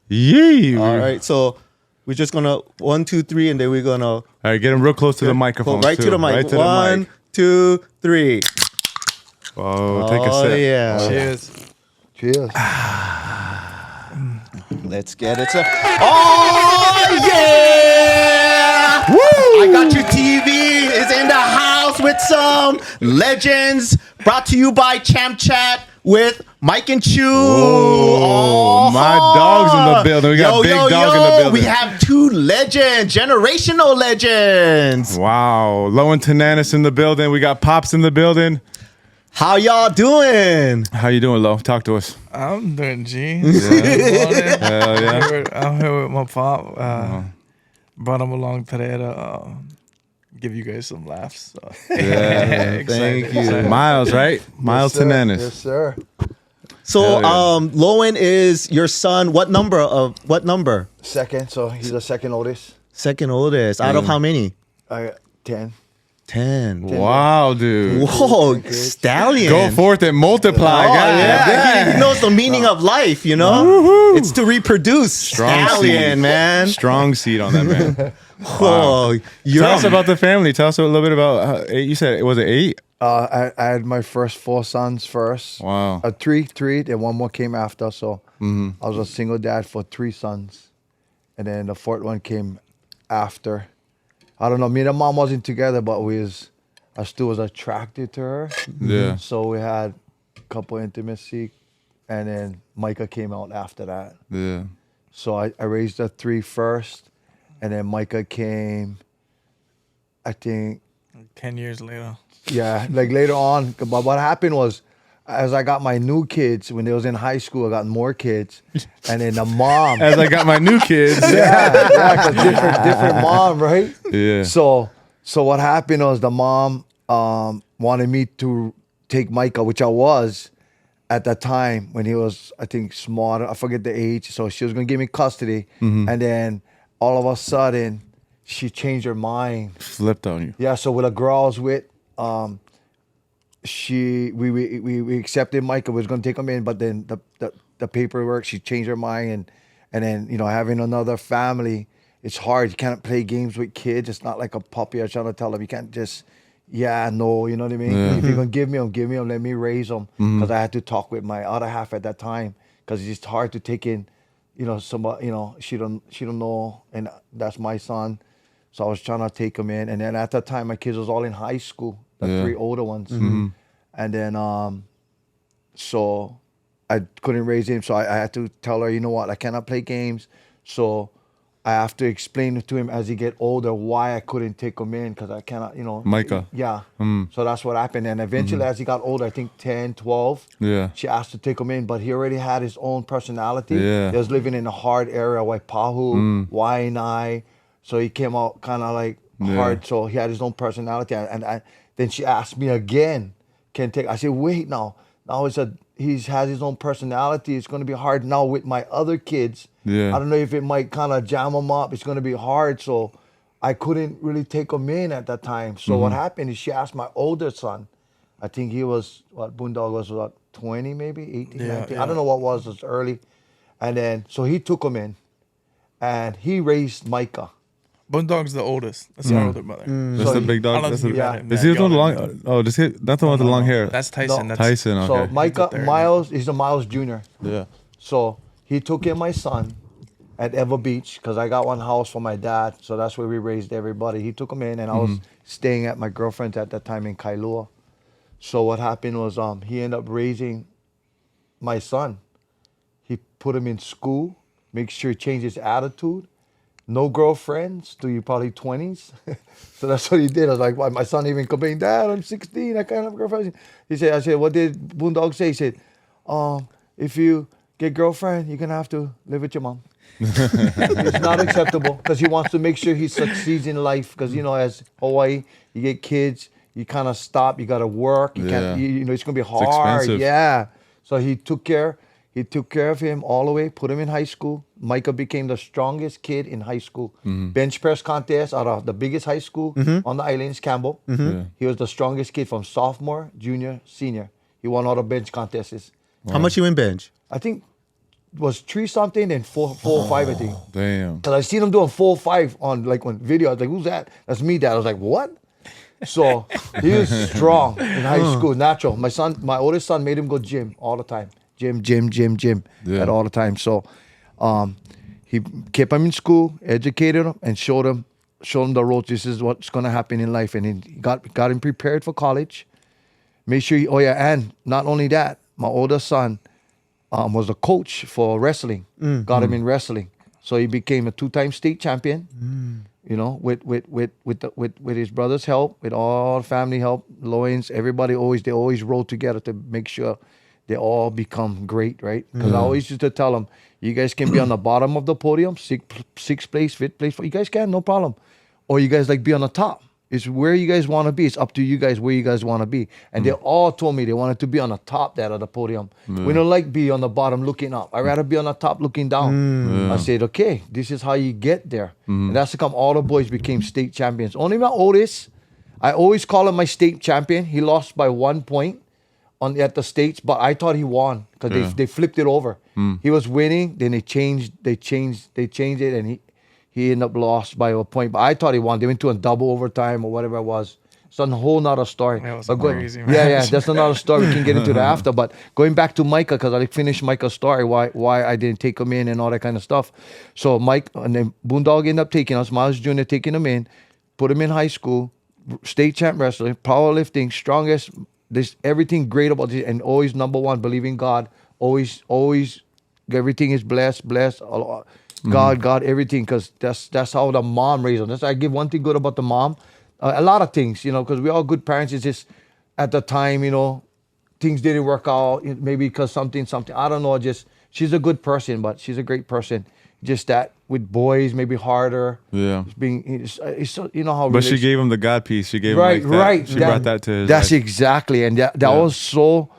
Yeah. All right, so we're just gonna 1, 2, 3, and then we're gonna. All right, get him real close to the microphone. Right to the mic. Right to 1, the mic. 2, 3. Oh, take a sip. Oh yeah. Cheers. Cheers. Let's get it. Oh yeah! Woo! I got you. TV is in the house with some legends. Brought to you by Champ Chat with Mike and Chew. Oh, my dog's in the building. We got Big Dog in the building. We have 2 legends, generational legends. Wow. Lowen and Tynanes in the building. We got Pops in the building. How y'all doing? How you doing, Lo? Talk to us. I'm doing G. Hell yeah. I'm here with my pop. Brought him along today to give you guys some laughs. So. Yeah, thank you. Excited. Miles, right? Miles Yes, sir. Tynanes. Yes, sir. So, Hell yeah. Lowen is your son. What number? Second, so he's the second oldest. Second oldest. Out of how many? I got 10. 10. Wow, dude. Whoa, stallion. Go forth and multiply. Oh, God yeah. damn. He knows the meaning of life, you know? It's to reproduce. Strong Stallion, seed. man. Strong seed on that, man. Oh, Tell us about the family. Tell us a little bit about, you said, was it 8? I had my first 4 sons first. Wow. 3, then one more came after. So I was a single dad for 3 sons. And then the 4th one came after. I don't know. Me and the mom wasn't together, but I still was attracted to her. Yeah. So we had a couple intimacy. And then Micah came out after that. Yeah. So I raised the 3 first. And then Micah came, I think, 10 years later. yeah, like later on. But what happened was, as I got my new kids, when they was in high school, I got more kids. And then the mom. As I got my new kids. yeah, 'cause different mom, right? Yeah. So what happened was the mom wanted me to take Micah, which I was at that time when he was, I think, small. I forget the age. So she was going to give me custody. And then all of a sudden, she changed her mind. Flipped on you. Yeah, so with a girl I was with, we accepted Micah, was going to take him in, but then the paperwork, she changed her mind, and then, you know, having another family, it's hard. You can't play games with kids. It's not like a puppy. I was trying to tell them, you can't just, no, you know what I mean? Yeah. If you're going to give me them, let me raise them, because I had to talk with my other half at that time, because it's just hard to take in, you know, somebody, you know, she don't know, and that's my son. So I was trying to take him in, and then at that time, my kids was all in high school, the 3 older ones, and then so I couldn't raise him, so I had to tell her, you know what, I cannot play games, so I have to explain to him as he get older why I couldn't take him in, because I cannot, you know. Micah. Yeah. So that's what happened, and eventually, as he got older, I think 10, 12, Yeah. she asked to take him in, but he already had his own personality. Yeah. He was living in a hard area, Waipahu, Waianae. So he came out kind of like hard. So he had his own personality. And then she asked me again, can take? I said, wait now. Now he has his own personality. It's going to be hard now with my other kids. Yeah. I don't know if it might kind of jam them up. It's going to be hard. So I couldn't really take him in at that time. So what happened is she asked my older son. I think he was, Boondog was about 20 maybe, 18, 19. I don't know what was. It was early. And then, so he took him in. And he raised Micah. Boondog's the oldest. That's our older brother. That's So the big I dog. don't That's think the, you met him. is he the one with the Y'all long? Oh, that's the one with the long hair. That's Tyson. No. That's Tyson. Okay. So Micah, third. Miles, he's a Miles Jr. Yeah. So he took in my son at Ever Beach, because I got one house for my dad. So that's where we raised everybody. He took him in, and I was staying at my girlfriend's at that time in Kailua. So what happened was he ended up raising my son. He put him in school, make sure he changed his attitude. No girlfriends till you probably 20s. So that's what he did. I was like, why? My son even complained, Dad, I'm 16, I can't have girlfriends. I said, what did Boondog say? He said, if you get girlfriend, you're gonna have to live with your mom. It's not acceptable, because he wants to make sure he succeeds in life. Because, you know, as Hawaii, you get kids, you kind of stop, you gotta work, you can't, you know, it's gonna be hard. expensive. Yeah. So he took care of him all the way, put him in high school. Micah became the strongest kid in high school. Bench press contest out of the biggest high school on the islands, Campbell. Yeah. He was the strongest kid from sophomore, junior, senior. He won all the bench contests. How much you in bench? I think was 3-something and 405, I think. Damn. Cause I seen him doing 405 on like on video. I was like, who's that? That's me, Dad. I was like, what? So he was strong in high school, natural. My oldest son made him go gym all the time. Gym at all the time. So he kept him in school, educated him, and showed him the ropes. This is what's gonna happen in life. And he got him prepared for college. Make sure and not only that, my oldest son was a coach for wrestling. Got him in wrestling. So he became a 2-time state champion. You know, with his brother's help, with all family help, Lowens, everybody they always roll together to make sure they all become great, right? Because I always used to tell them, you guys can be on the bottom of the podium, sixth place, fifth place. You guys can, no problem. Or you guys like be on the top. It's where you guys want to be. It's up to you guys where you guys want to be. And they all told me they wanted to be on the top of the podium. We don't like be on the bottom looking up. I'd rather be on the top looking down. I said, okay, this is how you get there. And that's how come all the boys became state champions. Only my oldest, I always call him my state champion. He lost by 1 point at the states, but I thought he won because they flipped it over. He was winning, then they changed it, and he ended up lost by a point. But I thought he won. They went to a double overtime or whatever it was. It's a whole nother story. That was but crazy, man. Yeah, that's another story. We can get into that after. But going back to Micah, because I finished Micah's story, why I didn't take him in and all that kind of stuff. So Mike, and then Boondog ended up taking us, Miles Jr. taking him in, put him in high school, state champ wrestling, powerlifting, strongest, this everything great about this, and always number one, believing God, always everything is blessed. God, everything, because that's how the mom raised him. That's I give one thing good about the mom. A lot of things, because we're all good parents. It's just at the time, things didn't work out. Maybe because something. I don't know. Just she's a good person, but she's a great person. Just that with boys, maybe harder. Yeah. It's how. But she gave him the God piece. She gave him right. She brought that to his. That's life. exactly, and that was so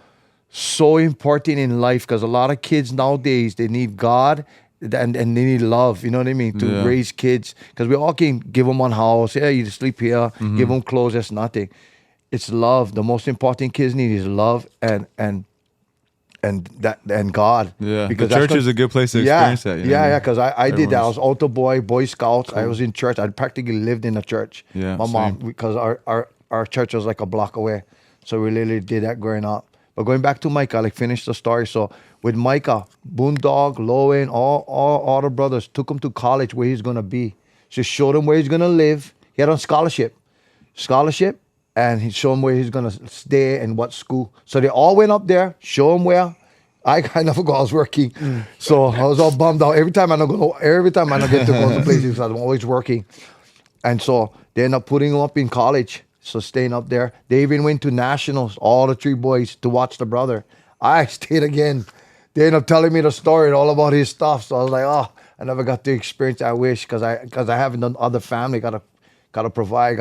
important in life, because a lot of kids nowadays, they need God. And they need love, you know what I mean, to raise kids. Because we all can give them one house, you sleep here, give them clothes, that's nothing. It's love. The most important kids need is love and God. Yeah, because the church is a good place to experience that. Because I did that. I was altar boy, Boy Scouts. Cool. I was in church. I practically lived in a church. Yeah, my mom, because our church was like a block away. So we literally did that growing up. But going back to Micah, finish the story. So with Micah, Boondog, Lowen, all the brothers took him to college where he's gonna be. Just showed him where he's gonna live. He had on scholarship, and he showed him where he's gonna stay and what school. So they all went up there, show him where. I never go. I was working, so I was all bummed out every time I don't get to go to places because I'm always working. And so they end up putting him up in college. So staying up there. They even went to nationals, all the 3 boys, to watch the brother. I stayed again. They ended up telling me the story and all about his stuff. So I was like, I never got to experience that. I wish, because I haven't done other family. Gotta provide,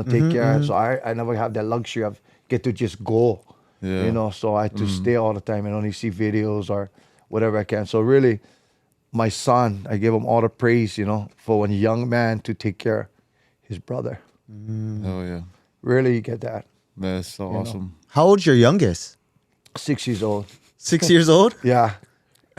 take care. So I never have that luxury of get to just go. Yeah. So I had to stay all the time and only see videos or whatever I can. So really, my son, I give him all the praise, for a young man to take care of his brother. Oh yeah. Really, you get that. That's so awesome. How old's your youngest? 6 years old. 6 years old? Yeah.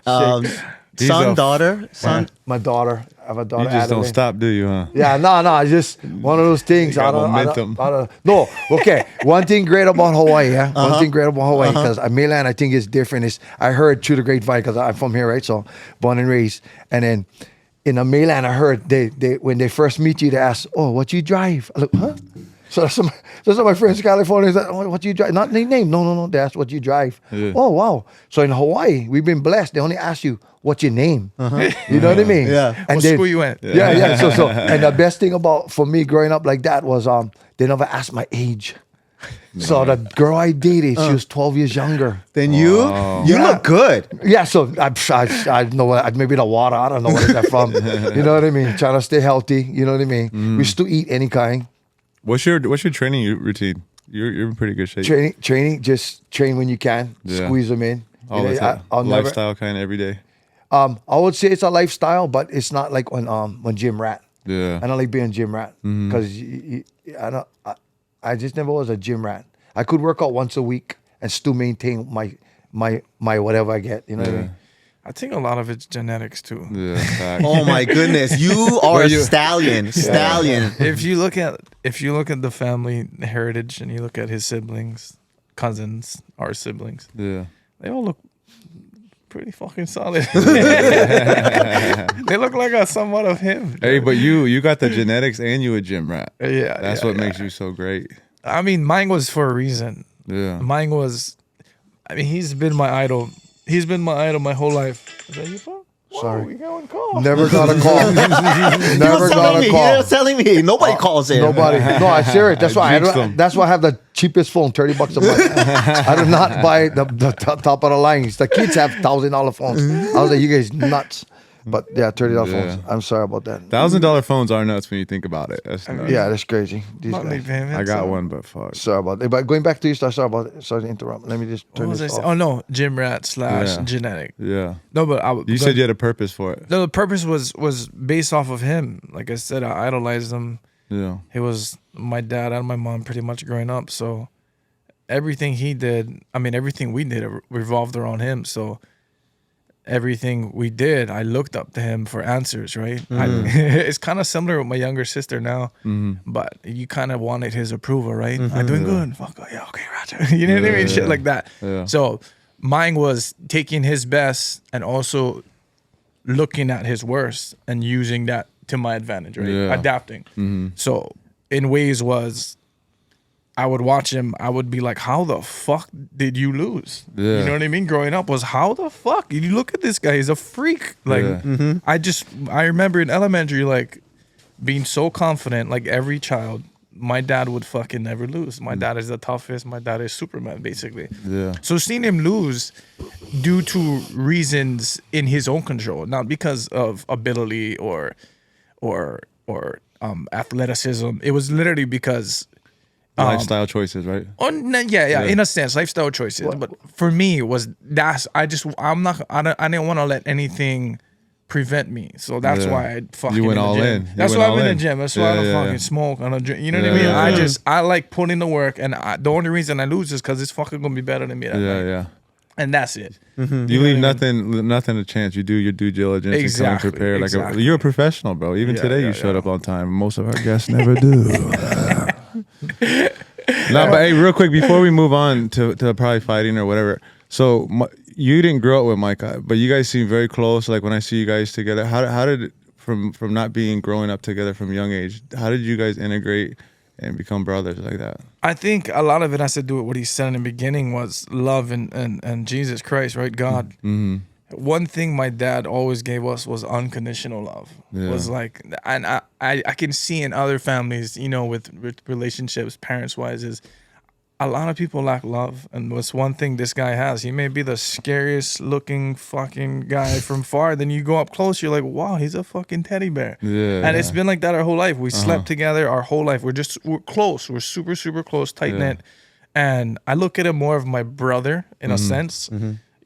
Son, daughter? Son? My daughter. I have a daughter. You just Adeline. don't stop, do you, huh? Yeah, no. It's just one of those things. I don't. No, okay. One thing great about Hawaii, One thing great about Hawaii, because mainland I think is different. Is I heard through the grapevine, because I'm from here, right? So born and raised. And then in the mainland, I heard they when they first meet you, they ask, "Oh, what you drive?" I look, huh? So some of my friends in California said, "Oh, what you drive?" Not the name. No. They ask what you drive. Yeah. Oh, wow. So in Hawaii, we've been blessed. They only ask you what's your name. You know what I mean? Yeah. And what school you went? Yeah. So and the best thing for me growing up like that was they never asked my age. So the girl I dated, she was 12 years younger than you. You look good. Yeah. So I know what, maybe the water. I don't know where that's from. You know what I mean? Trying to stay healthy. You know what I mean? We still eat any kind. What's your training routine? You're in pretty good shape. Training, just train when you can. Yeah. Squeeze them in. All the time. Lifestyle kind of every day. I would say it's a lifestyle, but it's not like when gym rat. Yeah. I don't like being gym rat because I just never was a gym rat. I could work out once a week and still maintain my whatever I get. You know what I mean? I think a lot of it's genetics too. Yeah. Fact. Oh my goodness, you are a stallion. If you look at the family heritage and you look at his siblings, cousins, our siblings, Yeah. they all look pretty fucking solid. They look like a somewhat of him. Hey, but you got the genetics and you a gym rat. Yeah, That's what makes you so great. I mean, mine was for a reason. Yeah. Mine was. I mean, he's been my idol. He's been my idol my whole life. Is that your phone? Whoa, Sorry. we got one call. Never got a call. He Never was got telling a me. He call. was telling me. Nobody calls in. Nobody. No, I'm serious. That's why jinxed him. that's why I have the cheapest phone, $30 a month. I do not buy the top of the line. The kids have $1,000 phones. I was like, you guys nuts. But yeah, $30 Yeah. phones. I'm sorry about that. $1,000 phones are nuts when you think about it. That's nuts. Yeah, that's crazy. These Monthly guys. payments. I got one, but fuck. Sorry about that. But going back to you, sorry to interrupt. Let me just What turn was I this saying? off. Oh no, gym rat / Yeah. genetic. Yeah. No, but You said you had a purpose for it. no. The purpose was based off of him. Like I said, I idolized him. Yeah. He was my dad and my mom pretty much growing up. So everything he did, I mean, everything we did revolved around him. So everything we did, I looked up to him for answers, right? It's kind of similar with my younger sister now, but you kind of wanted his approval, right? I'm doing good. Fuck, yeah, okay, Roger. You know what I mean? Shit like that. Yeah. So mine was taking his best and also looking at his worst and using that to my advantage, right? Yeah. Adapting. So in ways was I would watch him, I would be like, how the fuck did you lose? Yeah. You know what I mean? Growing up was how the fuck? You look at this guy, he's a freak. Like Yeah. I remember in elementary, like being so confident, like every child, my dad would fucking never lose. My dad is the toughest, my dad is Superman, basically. Yeah. So seeing him lose due to reasons in his own control, not because of ability or athleticism. It was literally because Lifestyle choices, right? yeah, in a sense, lifestyle choices. But for me, I didn't want to let anything prevent me. So that's Yeah. why I fucking You went in the all gym. in. You That's went why I'm all in the in. gym. That's why I Yeah, don't yeah, fucking yeah. smoke. I don't drink. You know what I Yeah, mean? yeah, I like putting in the work, and the only reason I lose is because it's fucking gonna be better than me. That Yeah, night. yeah. And that's it. You leave nothing a chance. You do your due diligence Exactly, and come prepared. exactly. You're a professional, bro. Even Yeah, today, yeah, you showed yeah. up on time. Most of our guests never do. No, but hey, real quick before we move on to probably fighting or whatever. So you didn't grow up with Micah, but you guys seem very close. Like when I see you guys together, how did from not growing up together from a young age, how did you guys integrate and become brothers like that? I think a lot of it has to do with what he said in the beginning was love and Jesus Christ, right? God. Mm-hmm. One thing my dad always gave us was unconditional love. Yeah. Was like, and I can see in other families, you know, with relationships, parents wise, is a lot of people lack love. And what's one thing this guy has? He may be the scariest looking fucking guy from far. Then you go up close, you're like, wow, he's a fucking teddy bear. Yeah. And it's been like that our whole life. We slept together our whole life. We're close. We're super, super close, tight knit. And I look at him more of my brother in a sense.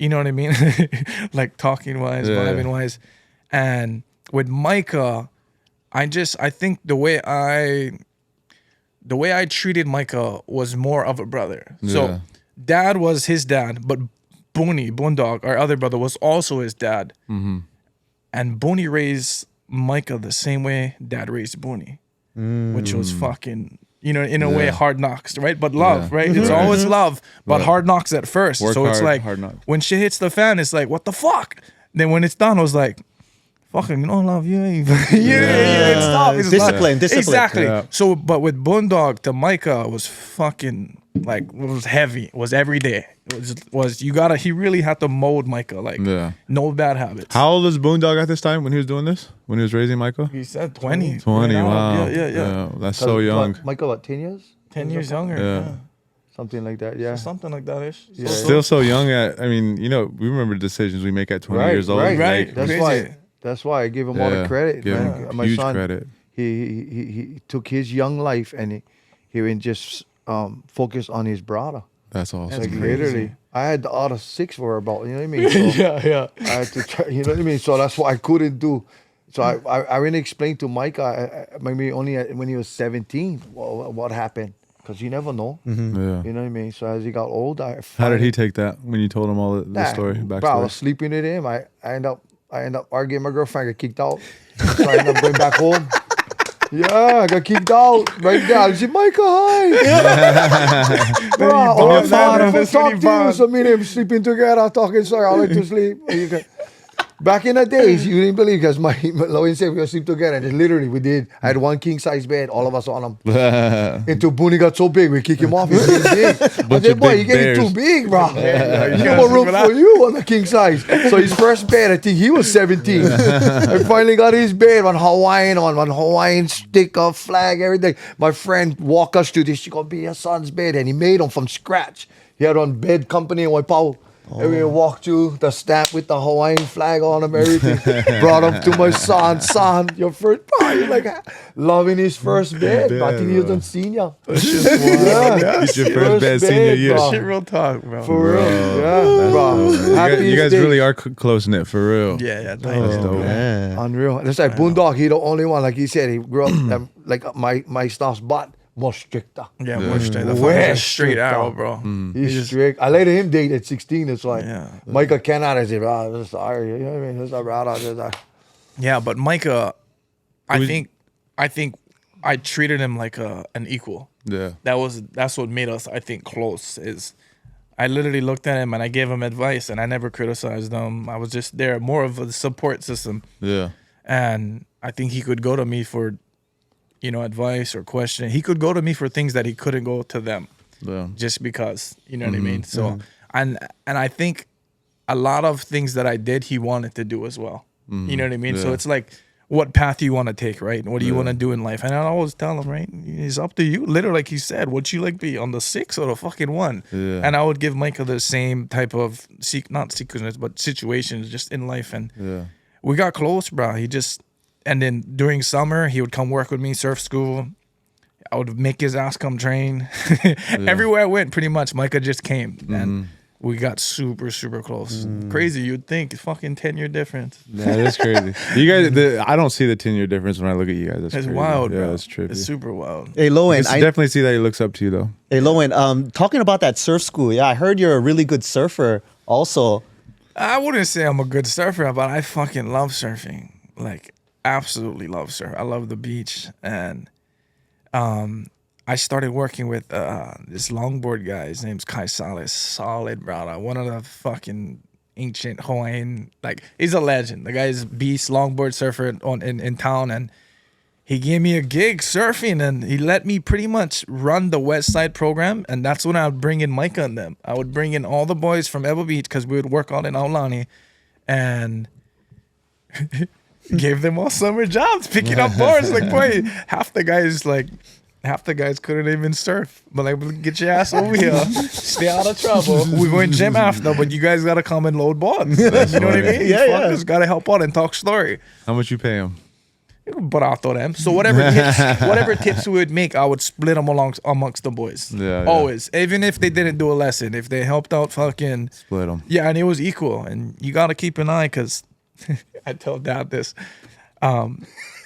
You know what I mean? Like talking wise, vibing wise. And with Micah, I think the way I treated Micah was more of a brother. Yeah. So dad was his dad, but Boondog, our other brother, was also his dad. Mm-hmm. And Booney raised Micah the same way dad raised Booney, which was fucking, you know, in a way, hard knocks, right? But love, right? It's always love, but hard knocks at first. Work so it's hard, like, hard knocks. when shit hits the fan, it's like, what the fuck? Then when it's done, I was like, fucking, you don't love you. It's stop. It's Discipline. Exactly. Yeah. So, but with Boondog to Micah was fucking like, was heavy. It was every day. He really had to mold Micah. Like, no bad habits. How old was Boondog at this time when he was doing this? When he was raising Michael? He said 20. 20, wow. Yeah. That's so young. Michael, what, 10 years? 10 years younger. Yeah. Something like that, yeah. Something like that ish. Yeah. Still so young we remember the decisions we make at 20 years old. Right. Like, That's why I give him all the credit. Give Man. him My huge son, credit. he took his young life and he would just focus on his brother. That's awesome. Like literally, I had the other 6 for about, you know what I mean? So Yeah. I had to try, you know what I mean? So that's what I couldn't do. So I really explained to Micah, maybe only when he was 17, what happened. because you never know. Yeah. You know what I mean? So as he got older, How did finally- he take that when you told him all the story, Bro, I backstory? was sleeping with him. I end up arguing with my girlfriend. I got kicked out. So I ended up going back home. Yeah, I got kicked out right there. I said, Micah, hi. Bro, oh my God, I want to talk to you. So me and him sleeping together, talking, sorry, I like to sleep. Back in the days, you didn't believe, because my Lowen said we were sleep together. And literally, we did. I had one king size bed, all of us on him. Until Booney got so big, we kick him off. He's getting big. I said, boy, you're getting too big, bro. You got more room for you on the king size. So his first bed, I think he was 17. I finally got his bed on one Hawaiian sticker, flag, everything. My friend walked us through this. She gonna be your son's bed, and he made them from scratch. He had on bed company and Waipau. And we walked through the stamp with the Hawaiian flag on him, everything. Brought him to my son, your first, bro, you're like loving his first bed. I think he was on senior. That's just wild. It's your first bed senior year. bro. Shit, real talk, bro. For real, yeah, bro. You guys Happiest really day. are close knit for real. Yeah, thanks. That's dope. Yeah. Unreal. It's like Boondog, he the only one, like he said, he grew up like my stuff's butt. More stricter. Yeah, more straight. The Way fucking straight stricter. arrow, bro. He's strict. I let him date at 16. It's like Yeah. Micah cannot. I said, bro, sorry. You know what I mean? It's a brother. Yeah, but Micah, I think I treated him like an equal. Yeah. That's what made us, I think, close. Is I literally looked at him and I gave him advice, and I never criticized him. I was just there, more of a support system. Yeah. And I think he could go to me for, advice or question. He could go to me for things that he couldn't go to them, Yeah. just because, you know what I mean? So, and I think a lot of things that I did, he wanted to do as well. You know what I mean? So Yeah. it's like, what path do you want to take, right? What do you want to do in life? And I always tell him, right? It's up to you. Literally, like you said, what you like be on the 6 or the fucking 1. Yeah. And I would give Micah the same type of, not secrets, but situations just in life. And Yeah. we got close, bro. And then during summer, he would come work with me, surf school. I would make his ass come train. Everywhere I went, pretty much, Micah just came. And we got super, super close. Crazy, you'd think. Fucking 10-year difference. Yeah, that's crazy. You guys, I don't see the 10-year difference when I look at you guys. That's It's crazy. wild, Yeah, bro. that's trippy. It's super wild. Hey, I Lowen, can definitely see that he looks up to you though. Talking about that surf school, yeah, I heard you're a really good surfer also. I wouldn't say I'm a good surfer, but I fucking love surfing. Like, absolutely love surf. I love the beach. And I started working with this longboard guy. His name's Kai Salas. Solid, brother. One of the fucking ancient Hawaiian, like, he's a legend. The guy's beast longboard surfer in town. And he gave me a gig surfing, and he let me pretty much run the West Side program. And that's when I would bring in Micah and them. I would bring in all the boys from Eva Beach, because we would work out in Aulani. And gave them all summer jobs, picking up boards. Like, boy, half the guys couldn't even surf. But like, get your ass over here, stay out of trouble. We're going gym after, but you guys gotta come and load boards. You know what I mean? Yeah, yeah. Fuckers gotta help out and talk story. How much you pay him? But I thought them. So whatever tips we would make, I would split them amongst the boys. Yeah, yeah. Always. Even if they didn't do a lesson, if they helped out, fucking Split them. yeah, and it was equal. And you gotta keep an eye, because I tell Dad this.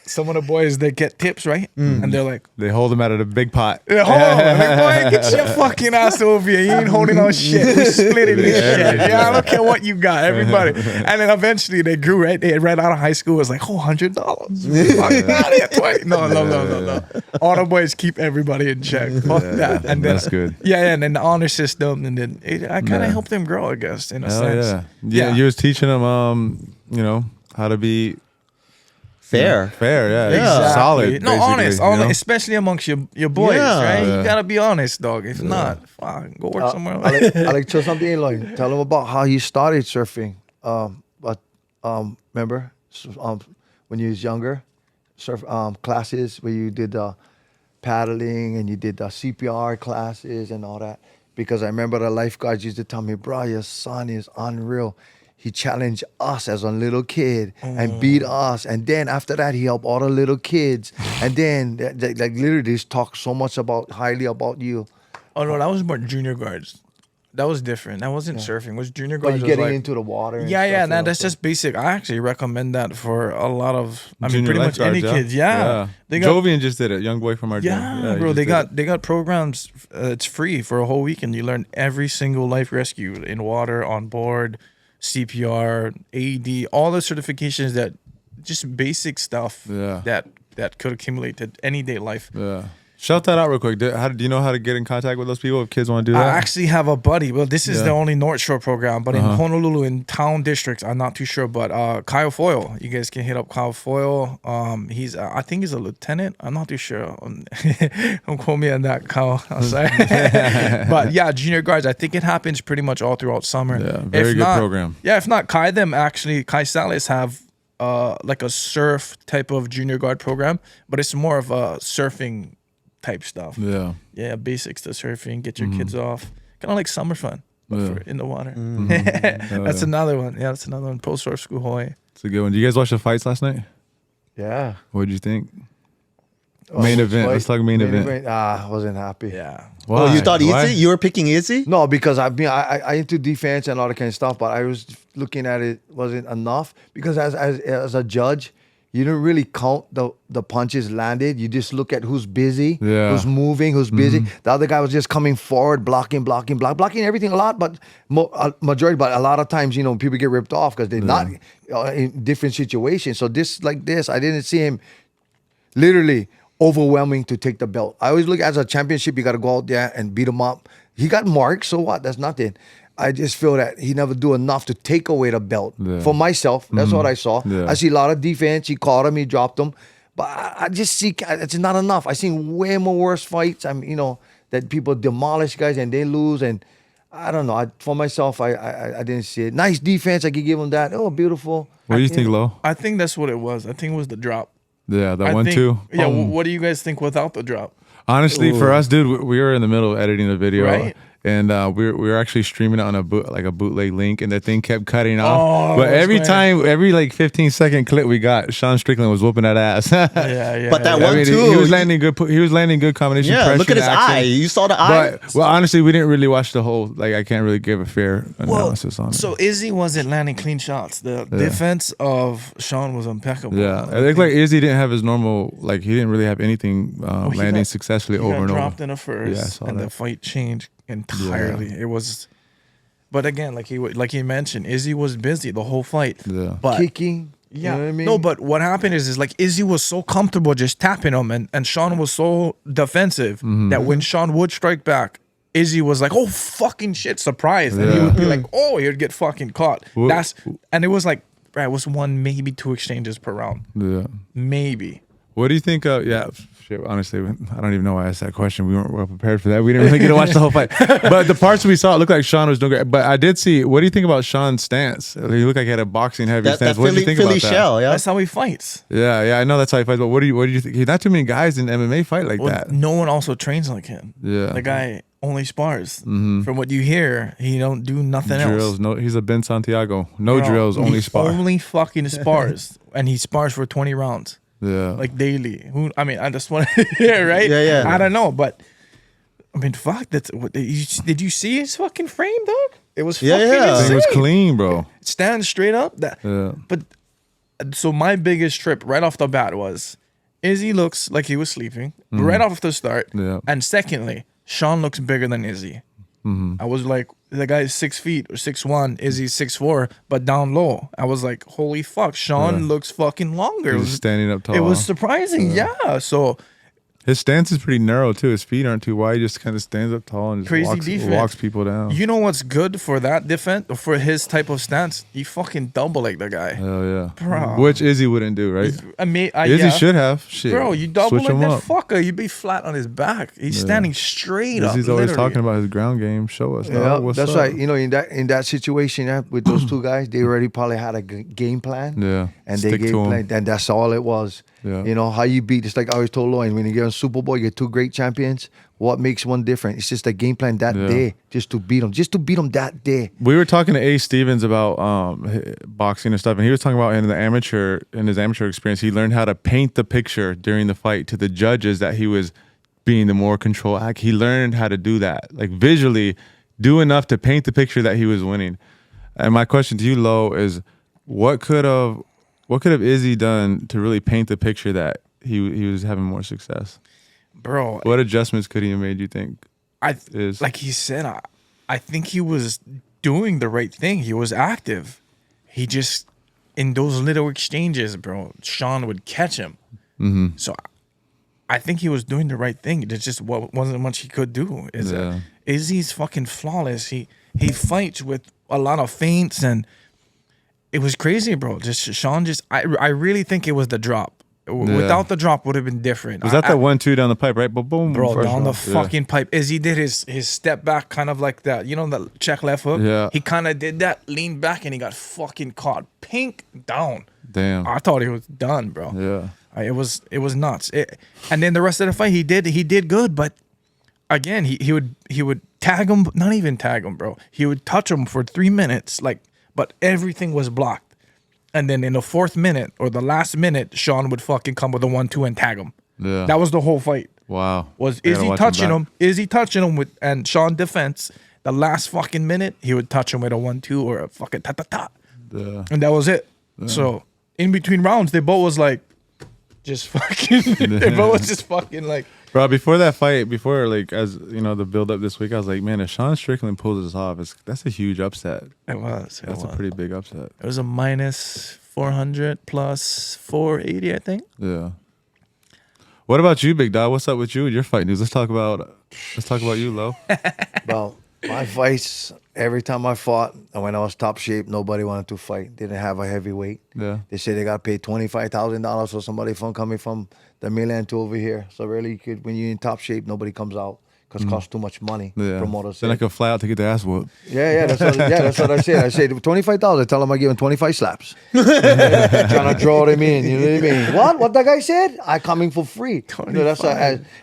Some of the boys, they get tips, right? And they're like, They hold him out of the big pot. hold on. I'm like, boy, get your fucking ass over here. You ain't holding on shit. We're splitting this shit. Yeah, I don't care what you got, everybody. And then eventually they grew, right? They ran out of high school. It was like, $100. Fuck out of here, 20. No. All the boys keep everybody in check. Fuck that. And then, That's good. Yeah, and then the honor system. And then I kind of helped them grow, I guess, in a Hell sense. yeah. You was teaching them, how to be Fair. fair. Yeah. Exactly. Solid. No, basically, honest, especially amongst your boys, Yeah. right? Yeah. You gotta be honest, dog. If not, fuck, go work somewhere else. Alex, tell something, like, tell him about how you started surfing. Remember when you was younger, surf classes where you did paddling and you did the CPR classes and all that. Because I remember the lifeguards used to tell me, bro, your son is unreal. He challenged us as a little kid and beat us. And then after that, he helped all the little kids. And then, like, literally, just talk so much highly about you. Oh no, that was more junior guards. That was different. That wasn't surfing. Was junior But guards you're was getting like, into the water. And yeah, stuff, yeah. you know, That's so- just basic. I actually recommend that for a lot of. I mean, Junior pretty much any lifeguards, kids. Yeah, they got. Jovian just did it. Young boy from our gym. Yeah, he bro. just They did got it. they got programs. It's free for a whole weekend. You learn every single life rescue in water, on board, CPR, AED, all the certifications that just basic stuff. Yeah. That could accumulate to any day life. Yeah. Shout that out real quick. Do you know how to get in contact with those people if kids want to do that? I actually have a buddy. Well, this is Yeah. the only North Shore program, but in Honolulu, in town districts, I'm not too sure. But Kyle Foyle, you guys can hit up Kyle Foyle. He's, I think he's a lieutenant. I'm not too sure. Don't quote me on that, Kyle. I'm sorry. But yeah, junior guards. I think it happens pretty much all throughout summer. Yeah, very good program. Yeah, if not, Kai Salas have like a surf type of junior guard program, but it's more of a surfing type stuff. Yeah. Yeah, basics to surfing, get your kids off. Kind of like summer fun, but Yeah. for in the water. Oh, That's yeah. another one. Yeah, that's another one. Pro Surf School Hawaii. It's a good one. Did you guys watch the fights last night? Yeah. What did you think? Main event. Let's talk main event. I wasn't happy. Yeah. Oh, you Why? thought Why? Izzy? You were picking Izzy? No, because I into defense and all that kind of stuff, but I was looking at it wasn't enough because as a judge, you don't really count the punches landed. You just look at who's busy, who's moving, who's busy. The other guy was just coming forward, blocking everything a lot, but majority. But a lot of times, you know, people get ripped off because they're not in different situations. So this, I didn't see him literally overwhelming to take the belt. I always look as a championship, you got to go out there and beat him up. He got marked, so what? That's nothing. I just feel that he never do enough to take away the belt. Yeah. For myself, that's what I saw. Yeah. I see a lot of defense. He caught him, he dropped him. But I just see it's not enough. I seen way more worse fights. That people demolish guys and they lose. And I don't know. For myself, I didn't see it. Nice defense. I could give him that. Oh, beautiful. What do you think, Lo? I think that's what it was. I think it was the drop. Yeah, that I 1-2. think- Yeah. Boom. What do you guys think without the drop? Honestly, for us, dude, we were in the middle of editing the video, Right. and we were actually streaming it on a bootleg link, and the thing kept cutting off. Oh, but that's every great. time, every like 15-second clip we got, Sean Strickland was whooping that ass. Yeah. But that yeah. one- he 1-2, was landing good. He was landing good combination. Yeah, pressure, look at his action. eye. You saw the eye? But honestly, we didn't really watch the whole. Like, I can't really give a fair analysis on it. So Izzy wasn't landing clean shots. The defense of Sean was impeccable. Yeah, it looked like Izzy didn't have his normal. Like, he didn't really have anything he landing got- successfully He over got and over. dropped in a first, Yeah, I saw and that. the fight changed entirely. It was, but again, like he mentioned, Izzy was busy the whole fight. Yeah. But Kicking. yeah, You know what I mean? no, but what happened is like Izzy was so comfortable just tapping him, and Sean was so defensive Mm-hmm. that when Sean would strike back, Izzy was like, "Oh fucking shit!" surprised, and he Yeah. would be like, "Oh, he'd get fucking caught." Wha- And it was like, it was one, maybe two exchanges per round, Yeah. maybe. What do you think of? Yeah, shit. Honestly, I don't even know why I asked that question. We weren't well prepared for that. We didn't really get to watch the whole fight. But the parts we saw, it looked like Sean was doing great. But I did see. What do you think about Sean's stance? He looked like he had a boxing heavy that stance. What do you think Philly about that? shell, yeah. That's how he fights. Yeah, I know that's how he fights. But what do you think? Not too many guys in MMA fight like Well, that. no one also trains like him. Yeah. The guy only spars. From what you hear, he don't do nothing Drills. else. No, he's a Ben Santiago. No Bro, drills, only he spar. Only fucking spars, and he spars for 20 rounds, Yeah. like daily. I just want to hear, right? Yeah. I don't know, but I mean, fuck. Did you see his fucking frame, dog? It was Yeah, fucking yeah. I think it was insane. clean, bro. Stand straight up. Yeah. But so my biggest trip right off the bat was Izzy looks like he was sleeping right off the start. Yeah. And secondly, Sean looks bigger than Izzy. I was like, the guy's 6 feet or 6'1", Izzy's 6'4", but down low. I was like, holy fuck, Sean looks fucking longer. He's standing up tall. It was surprising, yeah. So His stance is pretty narrow too. His feet aren't too wide. He just kind of stands up tall and just Crazy defense. walks people down. you know what's good for that defense, or for his type of stance? You fucking double leg the guy. Hell yeah. Bro. Which Izzy wouldn't do, right? Izzy yeah. should have. Shit. Bro, you double Switch like him that up. fucker, you'd be flat on his back. He's standing straight up. Izzy's always literally. talking about his ground game. Show us. Yeah, dog. What's that's up? right. You know, in that situation with those two guys, they already probably had a game plan. Yeah. And Stick they to game 'em. plan, and that's all it was. Yeah. You know how you beat. It's like I always told Lowen, when you get on Super Bowl, you get two great champions. What makes one different? It's just a game plan that Yeah. day, just to beat them that day. We were talking to Ace Stevens about boxing and stuff, and he was talking about in his amateur experience, he learned how to paint the picture during the fight to the judges that he was being the more control act. He learned how to do that, like visually, do enough to paint the picture that he was winning. And my question to you, Lo, is what could have Izzy done to really paint the picture that he was having more success? Bro, What adjustments could he have made, you think? Like he said, I think he was doing the right thing. He was active. He just, in those little exchanges, bro, Sean would catch him. Mm-hmm. So I think he was doing the right thing. There's just wasn't much he could do. Izzy's fucking flawless. He fights with a lot of feints, and it was crazy, bro. Just Sean, I really think it was the drop. Without the drop, would have been different. Was that the 1-2 down the pipe, right? Boom, bro, first down the round. fucking pipe. Izzy did his step back, kind of like that. You know, the check left hook. Yeah. He kind of did that, leaned back, and he got fucking caught pink down. Damn. I thought he was done, bro. Yeah. It was nuts. And then the rest of the fight, he did good, but again, he would tag him, not even tag him, bro. He would touch him for 3 minutes, but everything was blocked. And then in the 4th minute or the last minute, Sean would fucking come with a 1-2 and tag him. Yeah. That was the whole fight. Wow. Was I gotta Izzy watch touching back. him? Izzy touching him and Sean defense. The last fucking minute, he would touch him with a 1-2 or a fucking ta-ta-ta. Yeah. And that was it. Yeah. So in between rounds, they both was like, just fucking, they both was just fucking like. Bro, before that fight, like, as you know, the build up this week, I was like, man, if Sean Strickland pulls this off, that's a huge upset. It was. That's a pretty big upset. It was a minus 400 plus 480, I think. Yeah. What about you, big dog? What's up with you and your fight news? Let's talk about you, Lo. Well, my fights, every time I fought, and when I was top shape, nobody wanted to fight. Didn't have a heavyweight. Yeah. They say they got to pay $25,000 for somebody coming from the mainland to over here. So really, when you're in top shape, nobody comes out because it costs too much money. Yeah. Promoters Then say. I could fly out to get the ass whooped. Yeah, that's what I said. I said $25,000. Tell them I give him 25 slaps. Trying to draw them in. You know what I mean? What that guy said? I coming for free. You know, that's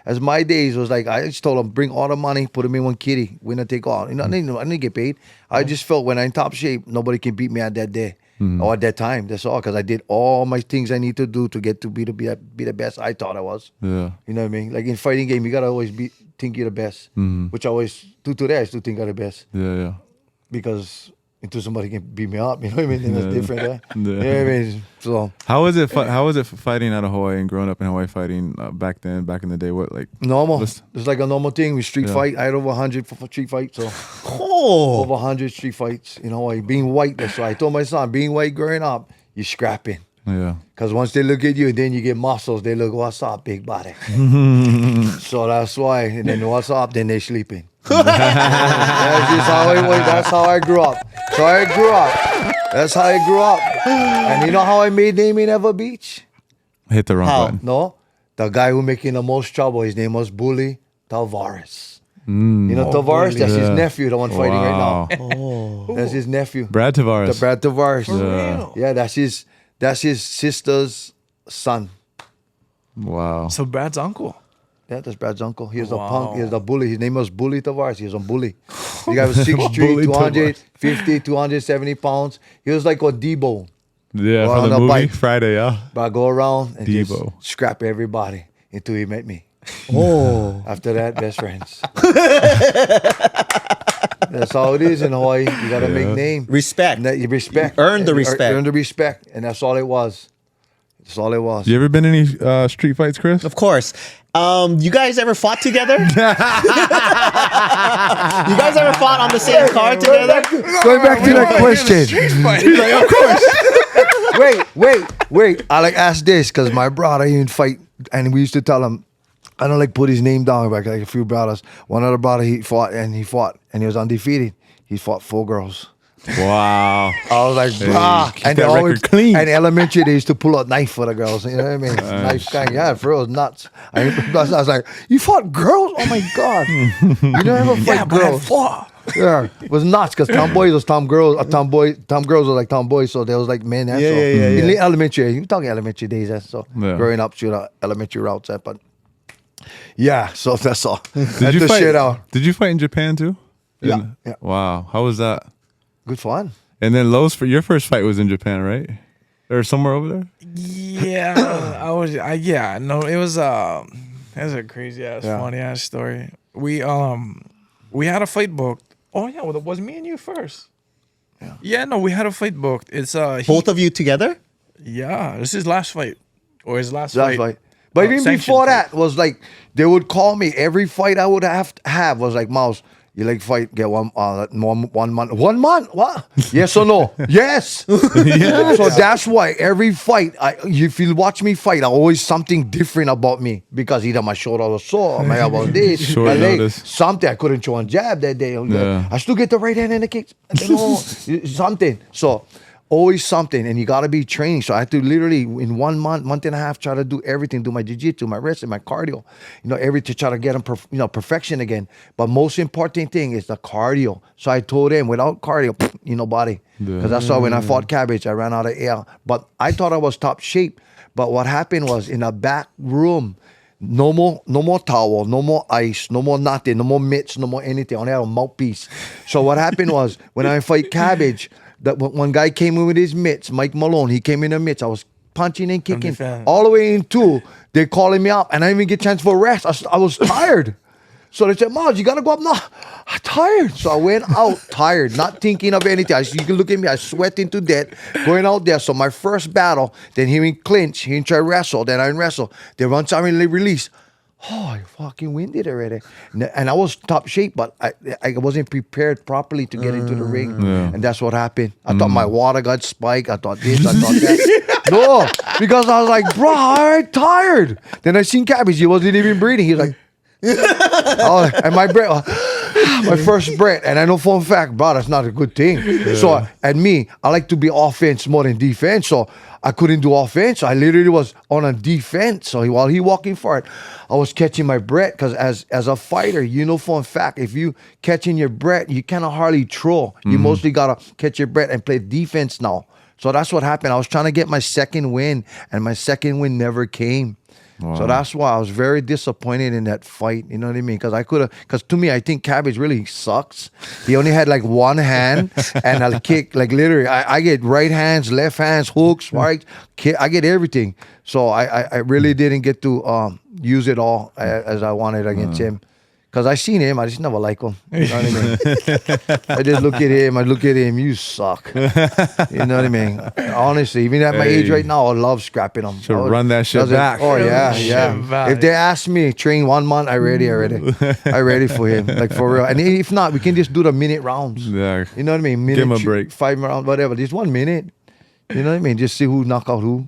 as my days was like. I just told him bring all the money, put him in one kitty, winner take all. You know, I didn't get paid. I just felt when I'm in top shape, nobody can beat me at that day. Or at that time, that's all. Because I did all my things I need to do to get to be the best I thought I was. Yeah. You know what I mean? Like in fighting game, you gotta always think you're the best. Which I always do today. I still think I'm the best Yeah. because until somebody can beat me up, you know what I mean? Then that's different. Yeah. You know what I mean? So How was it? How was it fighting out of Hawaii and growing up in Hawaii fighting back then? Back in the day, what like normal. It's like a normal thing. We street fight. I had over 100 for street fights. So over 100 street fights in Hawaii. Being white, that's why I told my son, being white growing up, you're scrapping. Yeah. Because once they look at you, then you get muscles. They look, what's up, big body? So that's why. And then what's up? Then they sleeping. That's just how it was. That's how I grew up. That's how I grew up. And you know how I made name in Ever Beach? Hit the wrong button. No, the guy who making the most trouble. His name was Bully Tavares. You know Tavares? That's his nephew, the one fighting right now. Oh, that's his nephew. Brad Tavares. The Brad Tavares. For real? Yeah, that's his sister's son. Wow. So Brad's uncle. Yeah, that's Brad's uncle. He was a Wow. punk. He was a bully. His name was Bully Tavares. He was a bully. The guy was 6'3", Bully 250, 270 pounds. He was like a Debo. Yeah, Or from on the a movie bike. Friday, yeah. But I go around and Debo. just scrap everybody until he met me. Oh. After that, best friends. That's how it is in Hawaii. You got to make name. Respect. You respect. Earn the respect. Earn the respect. And that's all it was. That's all it was. You ever been in any street fights, Chris? Of course. You guys ever fought together? You guys ever fought on the same card together? Going back to that question. He's like, of course. Wait. I like ask this because my brother even fight, and we used to tell him, I don't like put his name down like a few brothers. One other brother he fought and he was undefeated. He fought 4 girls. Wow. I was like, brah. keep that record clean. And elementary, they used to pull a knife for the girls. You know what I mean? Knife kind. Yeah, for real, nuts. I was like, you fought girls? Oh my God. You never fight girls. Yeah, it was nuts because tomboys was tomgirls. Tomgirls was like tomboys, so there was like men. Yeah. In the elementary, you talking elementary days, so Yeah. growing up through the elementary routes, but yeah, so that's all. Did you fight? Shit out. Did you fight in Japan too? Yeah. Wow. How was that? Good fun. And then Lowe's for your first fight was in Japan, right? Or somewhere over there? Yeah, no, it was a crazy ass, funny ass story. We had a fight booked Oh yeah, well, it was me and you first. Yeah, no, we had a fight booked. It's Both of you together? yeah, this is his last fight or his last That's fight. right. But even sanctioned before fight. that was like they would call me every fight I would have to have was like, Miles, you like fight, get one month. 1 month? What? Yes or no? Yes. Yeah. So that's why every fight, if you watch me fight, I always something different about me because either my shoulder was sore, my elbow was this, Short my leg, notice. something. I couldn't throw a jab that day. Yeah. I still get the right hand and the kick. Something. So always something, and you got to be training. So I had to literally in 1 month and a half, try to do everything, do my jiu-jitsu, my wrestling, my cardio, everything to try to get them, perfection again. But most important thing is the cardio. So I told him, without cardio, body. Because I saw when I fought Cabbage, I ran out of air. But I thought I was top shape. But what happened was in the back room, no more towel, no more ice, no more nothing, no more mitts, no more anything. I only had a mouthpiece. So what happened was when I fight Cabbage, that one guy came in with his mitts, Mike Malone. He came in the mitts. I was punching and kicking all the way in two. They're calling me up, and I didn't even get a chance for rest. I was tired. So they said, Miles, you got to go up now. I'm tired. So I went out tired, not thinking of anything. You can look at me. I sweating to death going out there. So my first battle, then he didn't clinch. He didn't try to wrestle. Then I didn't wrestle. Then once I release, I fucking winded already. And I was top shape, but I wasn't prepared properly to get into the ring. Yeah. And that's what happened. I thought my water got spiked. I thought this, I thought that. No, because I was like, bro, I'm tired. Then I seen Cabbage. He wasn't even breathing. He was like, and my breath, my first breath, and I know for a fact, bro, that's not a good thing. Yeah. So, and me, I like to be offense more than defense. So I couldn't do offense. So I literally was on a defense. So while he walking for it, I was catching my breath because as a fighter, for a fact, if you catching your breath, you cannot hardly throw. You mostly gotta catch your breath and play defense now. So that's what happened. I was trying to get my second win, and my second win never came. Wow. So that's why I was very disappointed in that fight. You know what I mean? Because to me, I think Cabbage really sucks. He only had like one hand and a kick. Like literally, I get right hands, left hands, hooks, right? I get everything. So I really didn't get to use it all as I wanted against him. Because I seen him, I just never like him. You know what I mean? I just look at him, you suck. You know what I mean? Honestly, even at my age right now, I love scrapping him. Should run that shit back. Oh, yeah. If they ask me, train 1 month, I ready. I ready for him, like for real. And if not, we can just do the minute rounds. Yeah. You know what I mean? Minute, give him a break. 5 rounds, whatever. Just 1 minute. You know what I mean? Just see who knock out who.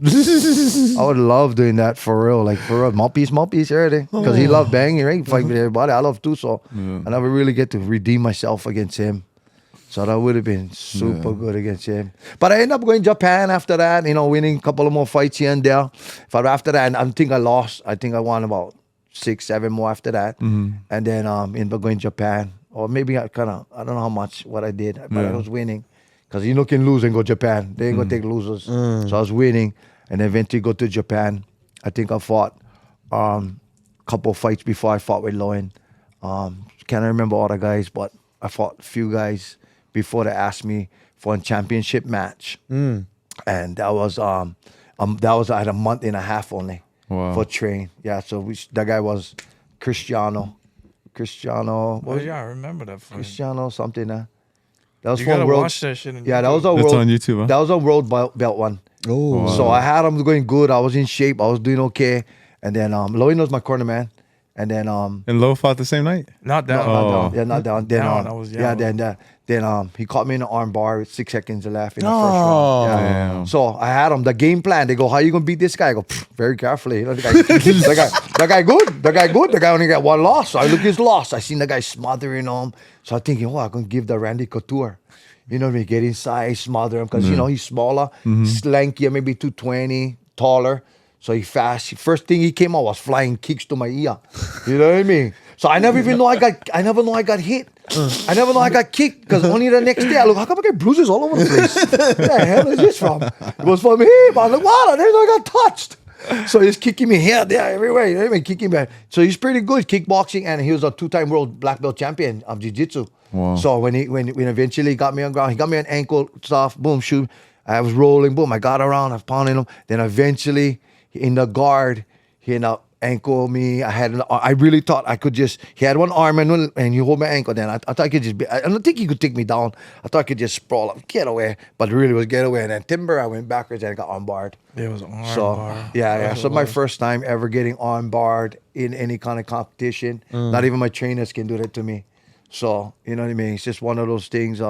I would love doing that for real. Like for real. Mouthpiece already. Because he loved banging, right? Fight with everybody. I love too. So I never really get to redeem myself against him. So that would have been super good against him. But I ended up going to Japan after that, winning a couple of more fights here and there. But after that, I think I lost. I think I won about 6, 7 more after that. And then ended up going to Japan. Or maybe I don't know how much, what I did. But I was winning. Because can lose and go to Japan. They ain't going to take losers. So I was winning. And eventually go to Japan. I think I fought a couple of fights before I fought with Lowen. Can't remember all the guys, but I fought a few guys before they asked me for a championship match. And that was I had a month and a half only for train. Yeah, so that guy was Cristiano. Oh yeah, I remember that fight. Cristiano something. That was You for gotta world. watch that shit. Yeah, that was a That's world. on YouTube, huh? That was a world belt one. Oh, So I had him going good. I was in shape. I was doing okay. And then Lowen was my corner man. And then And Low fought the same night? Not down. not down. Then Down, I was young. then he caught me in the arm bar with 6 seconds left in the first round. Yeah. Damn. So I had him. The game plan. They go, how you gonna beat this guy? I go, very carefully. The guy good. The guy only got 1 loss. So I look at his loss. I seen the guy smothering him. So I'm thinking, I'm gonna give the Randy Couture. You know what I mean? Get inside, smother him. Because, he's smaller, slankier, maybe 220, taller. So he fast. First thing he came out was flying kicks to my ear. You know what I mean? So I never know I got hit. I never know I got kicked. Because only the next day I look, how come I get bruises all over the place? Where the hell is this from? It was from him. I was like, wow, I didn't know I got touched. So he's kicking me here, there, everywhere. You know what I mean? Kicking me. So he's pretty good kickboxing, and he was a 2-time world black belt champion of jiu-jitsu. Wow. So when eventually got me on ground, he got me an ankle stuff, boom, shoot. I was rolling, boom, I got around, I was pounding him. Then eventually in the guard, he ended up ankle me. I really thought I could just. He had one arm and he hold my ankle. Then I thought I could just. I don't think he could take me down. I thought I could just sprawl up, get away. But it really was get away. And then timber, I went backwards and I got armbarred. It was arm So bar. yeah. So my first time ever getting armbarred in any kind of competition. Not even my trainers can do that to me. So you know what I mean. It's just one of those things.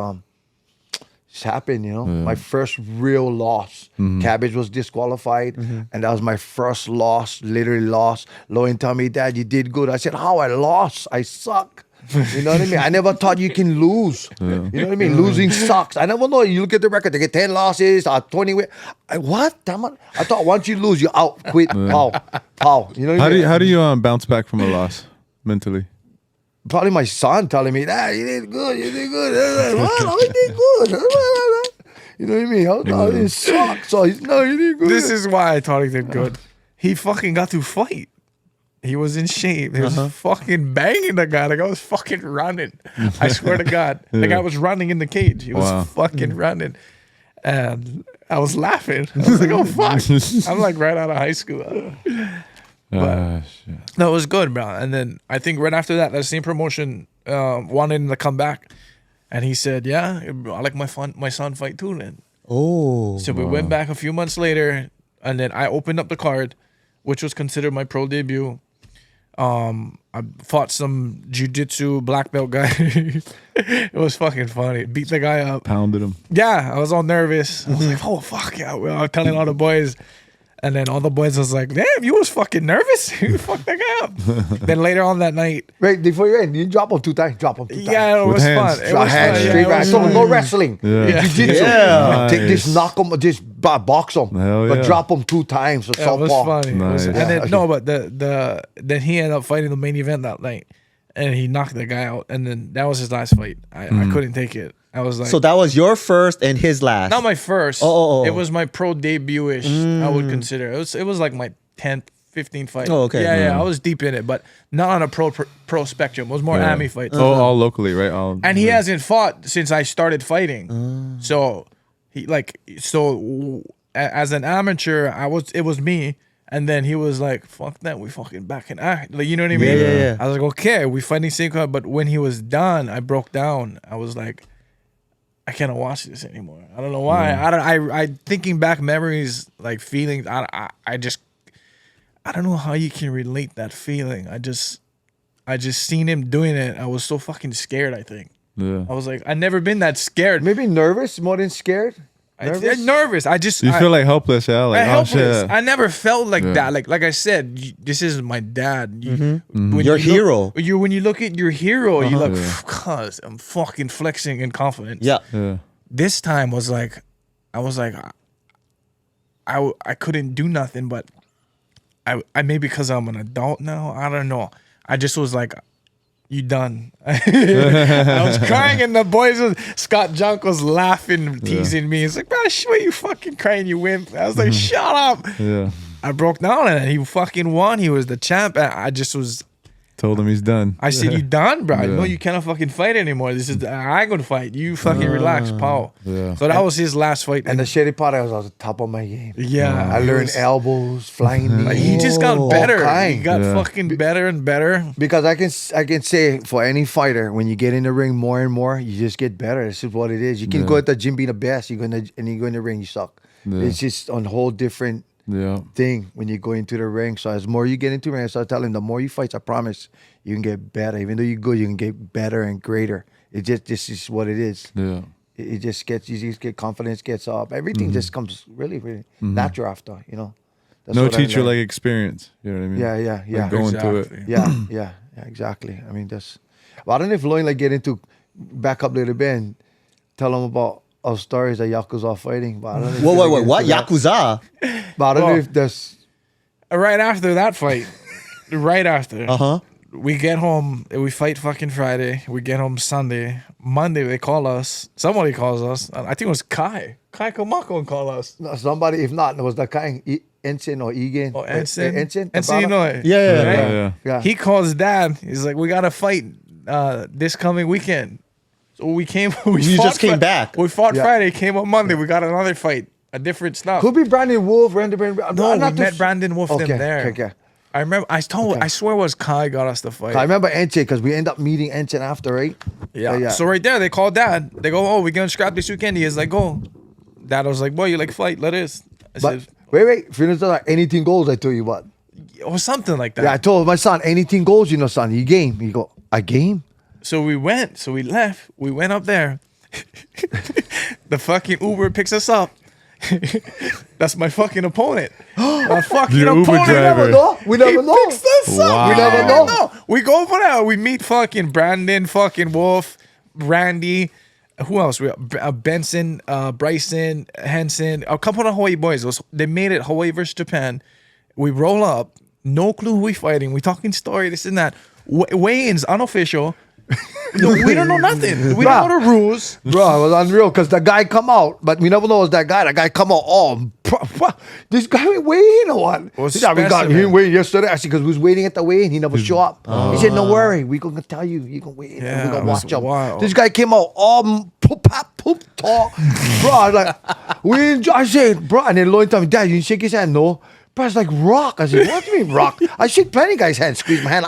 Just happened, you know. My first real loss. Cabbage was disqualified, and that was my first loss. Literally lost. Lowen told me, "Dad, you did good." I said, "How I lost? I suck." You know what I mean? I never thought you can lose. You know what I mean? Losing sucks. I never know. You look at the record; they get 10 losses, 20. What? Damn it! I thought once you lose, you're out. Quit. Pow. You know what I mean? How do you bounce back from a loss mentally? Probably my son telling me, "Dad, you did good. You did good." What? I did good. You know what I mean? I thought it sucked. So he's no, you did good. This is why I thought he did good. He fucking got to fight. He was in shape. He was fucking banging the guy. The guy was fucking running. I swear to God. The guy was running in the cage. He was fucking running. And I was laughing. I was like, oh, fuck. I'm like right out of high school. But no, it was good, bro. And then I think right after that same promotion wanted him to come back. And he said, yeah, I like my son fight too then. Oh. So we went back a few months later, and then I opened up the card, which was considered my pro debut. I fought some jiu-jitsu black belt guy. It was fucking funny. Beat the guy up. Pounded him. Yeah, I was all nervous. I was like, oh, fuck yeah. I was telling all the boys. And then all the boys was like, damn, you was fucking nervous? You fucked that guy up. Then later on that night. Wait, before you end, you drop him 2 times. Drop him 2 times. Yeah, it was hands. fun. It was Hands, fun. straight Yeah, it back. was So fun. no wrestling. Yeah. Jiu-jitsu. Yeah. Take this, knock him, just box him. Hell But yeah. drop him 2 times. So Yeah, it was southpaw. funny. It was- Nice. And then Yeah. no, but then he ended up fighting the main event that night, and he knocked the guy out. And then that was his last fight. I couldn't take it. I was like, So that was your first and his last. not my first. Oh. It was my pro debut-ish. I would consider it was like my 10th, 15th fight. Oh, okay. Yeah, I was deep in it, but not on a pro spectrum. It was more Ami fights. Oh, all locally, right? All, And he hasn't fought since I started fighting. So as an amateur, it was me. And then he was like, fuck that, we fucking back and act. Like, you know what I mean? Yeah. I was like, okay, we fighting same card. But when he was done, I broke down. I was like, I can't watch this anymore. I don't know why. I thinking back memories, like feelings, I don't know how you can relate that feeling. I just seen him doing it. I was so fucking scared, I think. Yeah. I was like, I've never been that scared. Maybe nervous more than scared. Nervous. I You feel like helpless, yeah? Like, oh, helpless. shit. I never felt like that. Like I said, this is my dad. When Your you hero. When you look at your hero, you're like, Yeah. cuz I'm fucking flexing in confidence. Yeah. Yeah. This time was like, I couldn't do nothing, but I maybe because I'm an adult now. I don't know. I just was like, you done. I was crying and the boys, Scott Junk was laughing, teasing me. He's like, bro, why you fucking crying, you wimp? I was like, shut up. Yeah. I broke down and he fucking won. He was the champ. I just was, Told him he's done. I said, you done, bro? Yeah. No, you cannot fucking fight anymore. This is, I ain't gonna fight. You fucking relax, pal. Yeah. So that was his last fight. And the shitty part, I was on the top of my game. yeah. I he learned was- elbows, flying Like, knees. he just got all better. He kind. got Yeah. fucking better and better. Because I can say for any fighter, when you get in the ring more and more, you just get better. This is what it is. You can go at the gym, be the best. You go in the ring, you suck. Yeah. It's just a whole different Yeah. thing when you go into the ring. So as more you get into the ring, I start telling the more you fight, I promise you can get better. Even though you're good, you can get better and greater. This is what it is. Yeah. It just gets, you just get confidence, gets up. Everything just comes really, really natural after, you know. That's No what I teacher learned. like experience. You know what I mean? Yeah. Like going through it. Exactly. Yeah, exactly. I mean, that's. Well, I don't know if Lowen get into back up a little bit and tell them about our stories that Yakuza fighting. But I don't know if Whoa, they wait, get what? into that. Yakuza? But I don't know Well, if there's. Right after that fight, right after, Uh-huh. we get home. We fight fucking Friday. We get home Sunday. Monday they call us. Somebody calls us. I think it was Kai Komako and call us. No, somebody, if not, it was the kind Ensign or Egan. Oh, Ensign. Ensign. Ensign, you know it. Yeah. Right? Yeah. Yeah. He calls dad. He's like, we got to fight this coming weekend. So we came. You fought just came back. We fought Yeah. Friday. Came on Monday. We got another fight. A different stuff. Could be Brandon Wolf, Randy. No, we met Brandon Wolf them there. Okay. I remember. I swear it was Kai got us the fight. I remember Enche because we end up meeting Enche after, right? Yeah. So right there, they called Dad. They go, "Oh, we're gonna scrap this weekend." He is like, "Go." Dad was like, "Boy, you like fight? Let us." I But said, wait. Finish like anything goes. I tell you what. or something like that. Yeah, I told my son anything goes. You know, son, you game. He go, I game. So we went. So we left. We went up there. The fucking Uber picks us up. That's my fucking opponent. My fucking Your Uber opponent. driver. We never know. Picks us up. Wow. We We never never know. know. We go over there. We meet fucking Brandon, fucking Wolf, Randy. Who else? We Benson, Bryson, Henson, a couple of Hawaii boys. They made it Hawaii versus Japan. We roll up. No clue who we fighting. We talking story, this and that. Weigh-ins, unofficial. No, we don't know nothing. We don't know the rules. Bro, it was unreal because the guy come out, but we never know it was that guy. The guy come out, this guy ain't weighing or what? Was He said, we got specimen. him weighing yesterday actually because we was waiting at the weigh-in. He never show up. He said, "No worry, we gonna tell you. You gonna weigh in. Yeah, we it gonna was watch him." wild. This guy came out all poop, pop, poop, talk. Bro, I was like, we enjoy. I said, bro, and then Lowen told me, "Dad, you didn't shake his hand, no?" Bro, it's like rock. I said, "What do you mean rock?" I shake plenty guys' hands, squeeze my hand.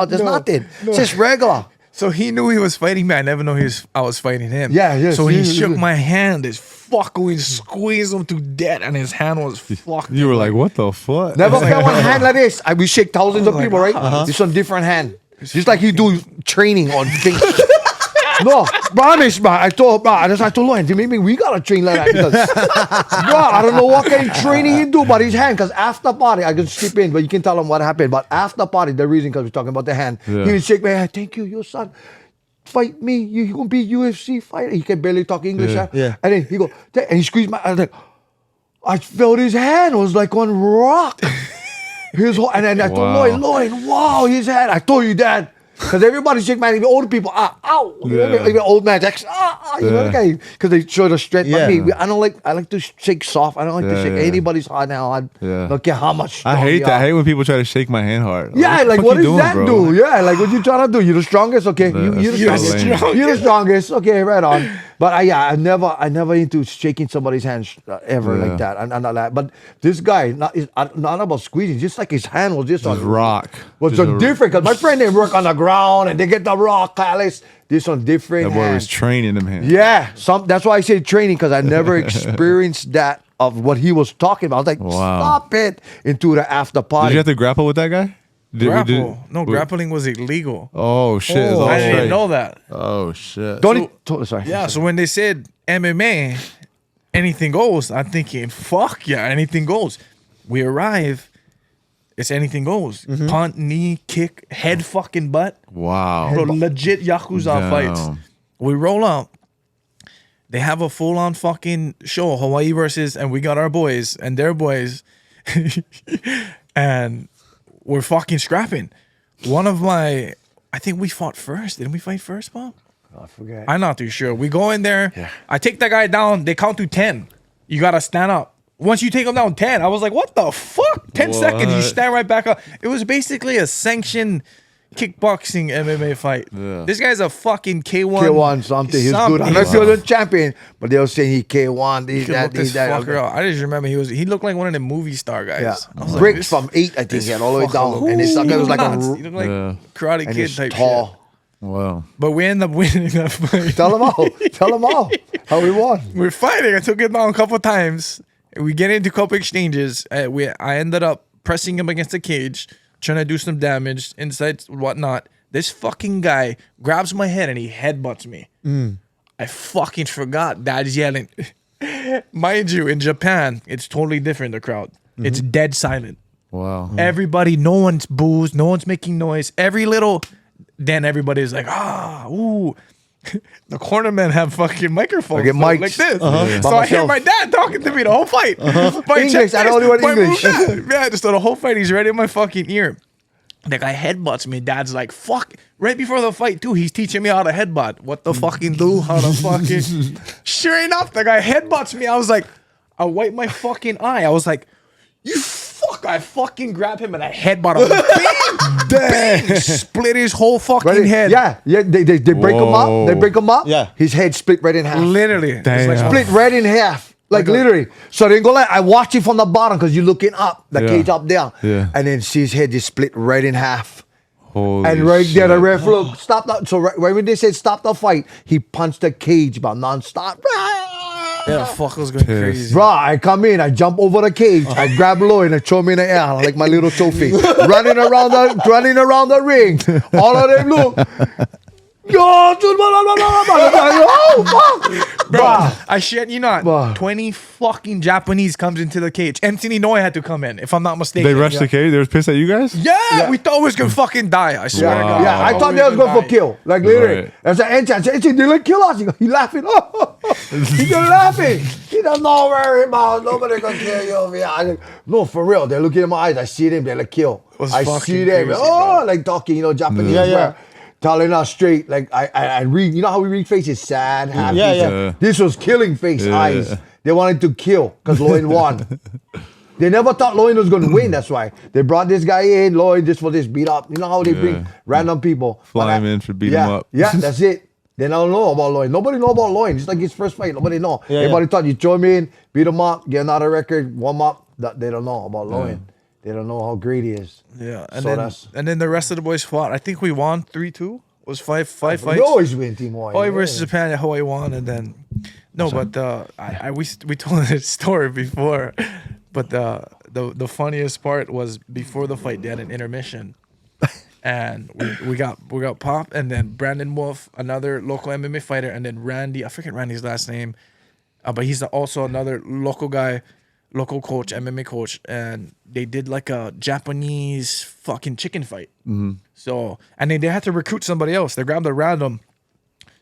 There's nothing. It's just regular. So he knew he was fighting me. I never know I was fighting him. Yeah, yes, So he yes, shook yes. my hand, this fucking squeezed him to death, and his hand was fucking. You were like, what the fuck? Never felt one hand like this. We shake thousands of like, people, right? This on different hand. Just like you do training on things. No, promise, man. I told Lowen, we gotta train like that because, bro, I don't know what kind of training he do, but his hand, because after party, I can skip in, but you can tell him what happened. But after party, the reason, because we're talking about the hand, Yeah. he would shake my hand. "Thank you, your son. Fight me. You gonna be UFC fighter." He can barely talk English. Yeah. Yeah. And then he go, and he squeezed my. I was like, I felt his hand. It was like on rock. His whole, and then I told Wow. Lowen, wow, his hand. I told you that. Because everybody shake my hand, even older people, ow. Yeah. Even old man, you know, Yeah. because they show the strength. Yeah. But me, I like to shake soft. I don't like to Yeah, shake yeah. anybody's hard now. I Yeah. don't care how much. I strong hate you that. I are. hate when people try to shake my hand hard. Yeah, the like fuck what you does doing, that bro? do? Yeah, like what you trying to do? You're the strongest, okay? Yeah, You're the that's so strongest. lame. You're the strongest. Okay, right on. But I never into shaking somebody's hands ever Yeah. like that. I'm not like. But this guy, not about squeezing. Just like his hand was just Just on rock. Was Just so different because my friend they work on the ground and they get the rock callus. This on different That boy was hands. training them hands. Yeah, that's why I say training because I never experienced that of what he was talking about. I was like, Wow. stop it into the after Did party. you have to grapple with that guy? Grappling was illegal. Oh shit! It's all I didn't straight. know that. Oh shit! Sorry. Yeah, so when they said MMA, anything goes, I'm thinking, fuck yeah, anything goes. We arrive, it's anything goes. Punt, knee, kick, head fucking butt. Wow. Bro, legit Yakuza Damn. fights. We roll up. They have a full-on fucking show, Hawaii versus, and we got our boys and their boys. And we're fucking scrapping. I think we fought first. Didn't we fight first, Bob? I forget. I'm not too sure. We go in there. I take that guy down. They count to 10. You got to stand up. Once you take him down 10, I was like, what the fuck? 10 seconds. You What? stand right back up. It was basically a sanctioned kickboxing MMA fight. Yeah. This guy's a fucking K1. K1 something. He's good. I don't know if he was a champion, but they were saying he K1. You He's can that. look this He's that. fucker up. I just remember he looked like one of the movie star guys. Yeah. I was like, Bricks this- from 8, I think, this he had all the way fucker down. look- And his sucker was like nuts. a. He looked like Yeah. Karate And Kid he's type tall. shit. Wow. But we end up winning that fight. Tell him all. Tell him all. How we won. We're fighting. I took him down a couple times. We get into a couple exchanges. I ended up pressing him against the cage, trying to do some damage, inside whatnot. This fucking guy grabs my head and he headbutts me. I fucking forgot. Dad's yelling. Mind you, in Japan, it's totally different, the crowd. It's dead silent. Wow. Everybody, no one's boos, no one's making noise. Then everybody's like, ooh. The cornermen have fucking microphones I get mics. like this. By So I hear myself. my dad talking to me the whole fight. But English, I don't know what English. Yeah, just the whole fight, he's right in my fucking ear. The guy headbutts me. Dad's like, fuck. Right before the fight, too, he's teaching me how to headbutt. What the fucking do? How to fucking. Sure enough, the guy headbutts me. I was like, I wiped my fucking eye. I was like, you fuck. I fucking grab him and I headbutt him. Bang! Bang! Split his whole fucking Right? head. Yeah. They break him up. They Whoa. break him up. Yeah. His head split right in half. Literally. It's like, Damn. Split right in half. Like literally. So they go like, I watch it from the bottom because you're looking up, the cage up there. Yeah. And then see his head just split right in half. Holy And right shit. there, the ref look, stop that. So right when they said stop the fight, he punched the cage about nonstop. Yeah, the fuck was going crazy. Bro, I come in, I jump over the cage, I grab Lowen and throw him in the air like my little trophy. running around the ring. All of them look. Yo, oh, fuck. Bro, I shit you not. Bruh. 20 fucking Japanese comes into the cage. Anthony Noy had to come in, if I'm not mistaken. They rushed the cage. They were pissed at you guys. Yeah, we thought we was gonna fucking die. I swear to God. Yeah, I thought they was going for kill. Like literally. Right. I said, Enchi, they didn't kill us. He laughing. He just laughing. He doesn't know worry about nobody gonna kill you over here. I like, no, for real. They're looking in my eyes. I see them. They're like kill. Was I fucking see them. crazy, Oh, bro. like talking, Japanese. Yeah. Telling us straight. Like I read. You know how we read faces? Sad, happy. Yeah, yeah. sad. This was killing face eyes. They wanted to kill because Lowen won. They never thought Lowen was going to win. That's why they brought this guy in. Lowen just for this beat up. You know how they bring random people. Fly him in for beating him up. Yeah, that's it. They don't know about Lowen. Nobody know about Lowen. It's like his first fight. Nobody know. Yeah, Everybody thought you throw him in, beat him up, get another record, warm up. They don't know about Lowen. They don't know how great he is. Yeah, So and then the rest of the boys fought. I think we won 3-2. It was five fights. We always win Team Hawaii. Hawaii versus Japan. Hawaii won, and then we told this story before, but the funniest part was before the fight they had an intermission, and we got Pop, and then Brandon Wolf, another local MMA fighter, and then Randy. I forget Randy's last name, but he's also another local guy, local coach, MMA coach, and they did like a Japanese fucking chicken fight. So, and then they had to recruit somebody else. They grabbed a random.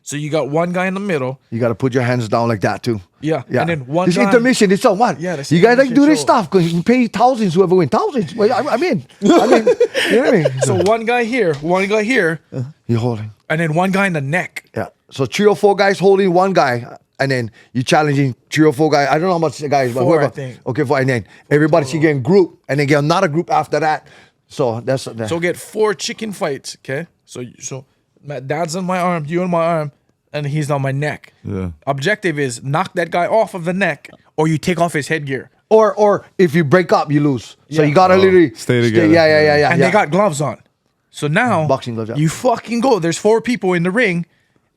So you got one guy in the middle. You got to put your hands down like that too. Yeah. And then one this guy. intermission, it's on what? Yeah, this you guys like do intermission this show. stuff because you can pay thousands whoever win thousands. Well, I mean, you know what I mean? So one guy here, You're holding. and then one guy in the neck. Yeah. So 3 or 4 guys holding one guy, and then you challenging 3 or 4 guys. I don't know how much the guys, but 4, whoever. I think. Okay, 4, and then everybody should get in group, and then get another group after that. So that's So get 4 chicken fights. Okay. So my dad's on my arm, you on my arm, and he's on my neck. Yeah. Objective is knock that guy off of the neck, or you take off his headgear. or if you break up, you lose. So Yeah. you gotta literally Stay together. Yeah. And they got gloves on. So now Boxing gloves, yeah. you fucking go. There's 4 people in the ring,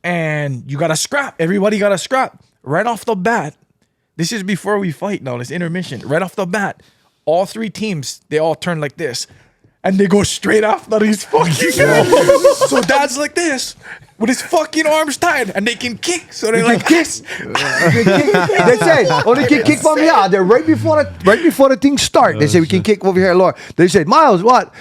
and you gotta scrap. Everybody gotta scrap right off the bat. This is before we fight. Now this intermission. Right off the bat, all 3 teams they all turn like this, and they go straight after these fucking guys. So dad's like this with his fucking arms tied, and they can kick. So they're like this. They say only can kick from here. They're right before the thing start. They say we can kick over here, Lord. They said, Miles, what?